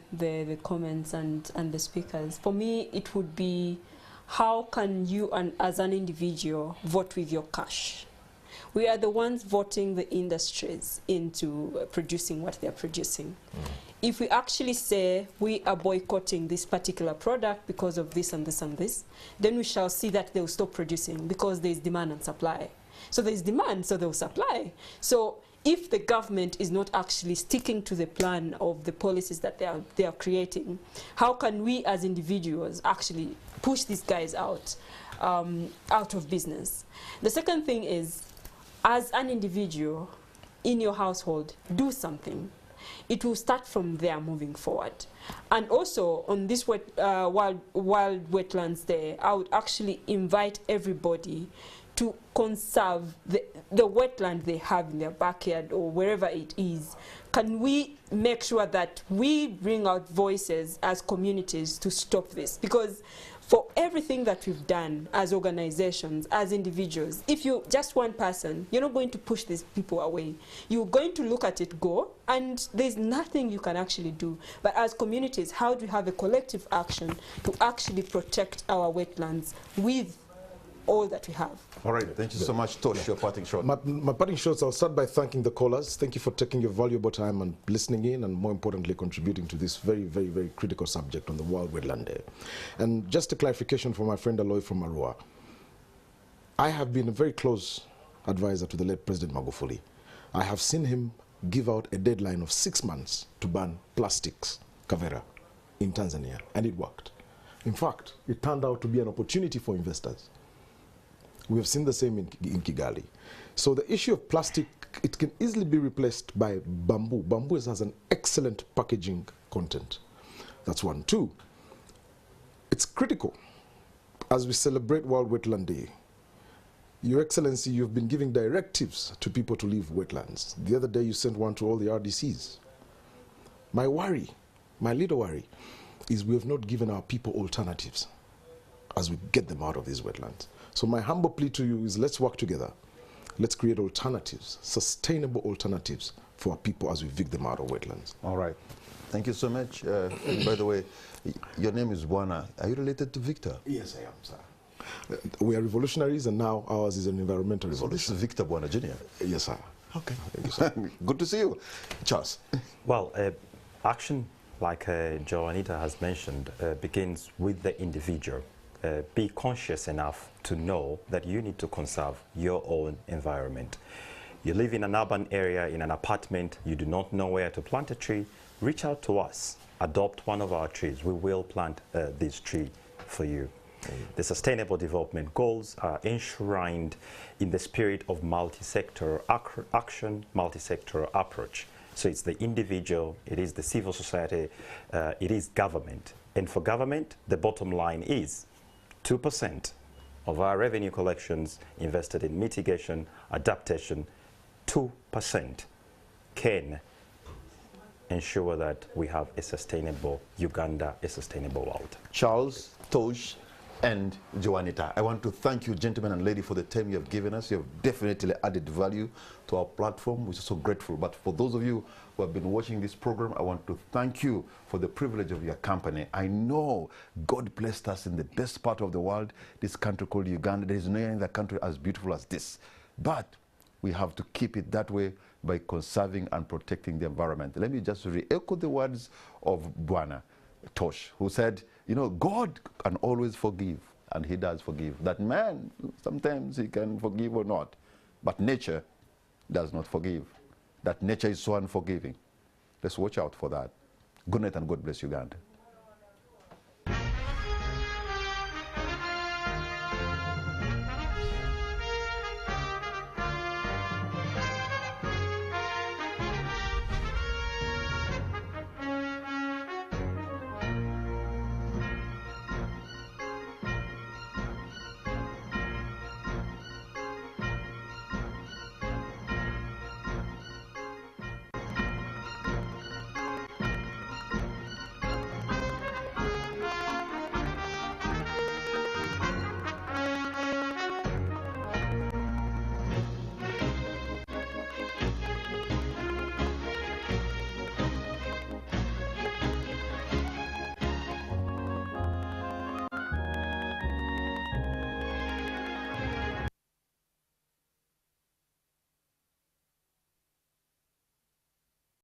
comments and the speakers, for me it would be, how can you as an individual vote with your cash? We are the ones voting the industries into producing what they're producing. If we actually say we are boycotting this particular product because of this and this and this, then we shall see that they'll stop producing, because there's demand and supply. So there's demand, so they'll supply. So if the government is not actually sticking to the plan of the policies that they are creating, how can we as individuals actually push these guys out of business? The second thing is, as an individual in your household, do something. It will start from there moving forward. And also on this World Wetlands Day, I would actually invite everybody to conserve the wetland they have in their backyard or wherever it is. Can we make sure that we bring out voices as communities to stop this? Because for everything that we've done as organizations, as individuals, if you're just one person, you're not going to push these people away. You're going to look at it go, and there's nothing you can actually do. But as communities, how do we have a collective action to actually protect our wetlands with all that we have? All right, thank you so much. Tosh, your parting shot. My parting shots, I'll start by thanking the callers. Thank you for taking your valuable time and listening in, and more importantly, contributing to this very, very, very critical subject on the World Wetland Day. And just a clarification for my friend Aloy from Arua. I have been a very close advisor to the late President Magufuli. I have seen him give out a deadline of 6 months to ban plastics, kavera, in Tanzania, and it worked. In fact, it turned out to be an opportunity for investors. We have seen the same in Kigali. So the issue of plastic, it can easily be replaced by bamboo. Bamboo has an excellent packaging content. That's one. Two, it's critical as we celebrate World Wetland Day. Your Excellency, you've been giving directives to people to leave wetlands. The other day you sent one to all the RDCs. My worry, my little worry, is we have not given our people alternatives as we get them out of these wetlands. So my humble plea to you is, let's work together. Let's create alternatives, sustainable alternatives for our people as we evict them out of wetlands. All right. Thank you so much. By the way, your name is Bwana. Are you related to Victor? Yes, I am, sir. We are revolutionaries, and now ours is an environmental revolution. So this is Victor Bwana Jr.? Yes, sir. Okay. Thank you, sir. Good to see you. Charles. Well, action, like Joanita has mentioned, begins with the individual. Be conscious enough to know that you need to conserve your own environment. You live in an urban area, in an apartment, you do not know where to plant a tree, reach out to us. Adopt one of our trees. We will plant this tree for you. The Sustainable Development Goals are enshrined in the spirit of multi-sector action, multi-sector approach. So it's the individual, it is the civil society, it is government. And for government, the bottom line is 2% of our revenue collections invested in mitigation, adaptation, 2% can ensure that we have a sustainable Uganda, a sustainable world. Charles, Tosh, and Joanita. I want to thank you, gentlemen and lady, for the time you have given us. You have definitely added value to our platform, which is so grateful. But for those of you who have been watching this program, I want to thank you for the privilege of your company. I know God blessed us in the best part of the world, this country called Uganda. There is no other country as beautiful as this. But we have to keep it that way by conserving and protecting the environment. Let me just re-echo the words of Bwana Tosh, who said, you know, God can always forgive, and he does forgive. That man, sometimes he can forgive or not, but nature does not forgive. That nature is so unforgiving. Let's watch out for that. Good night and God bless Uganda.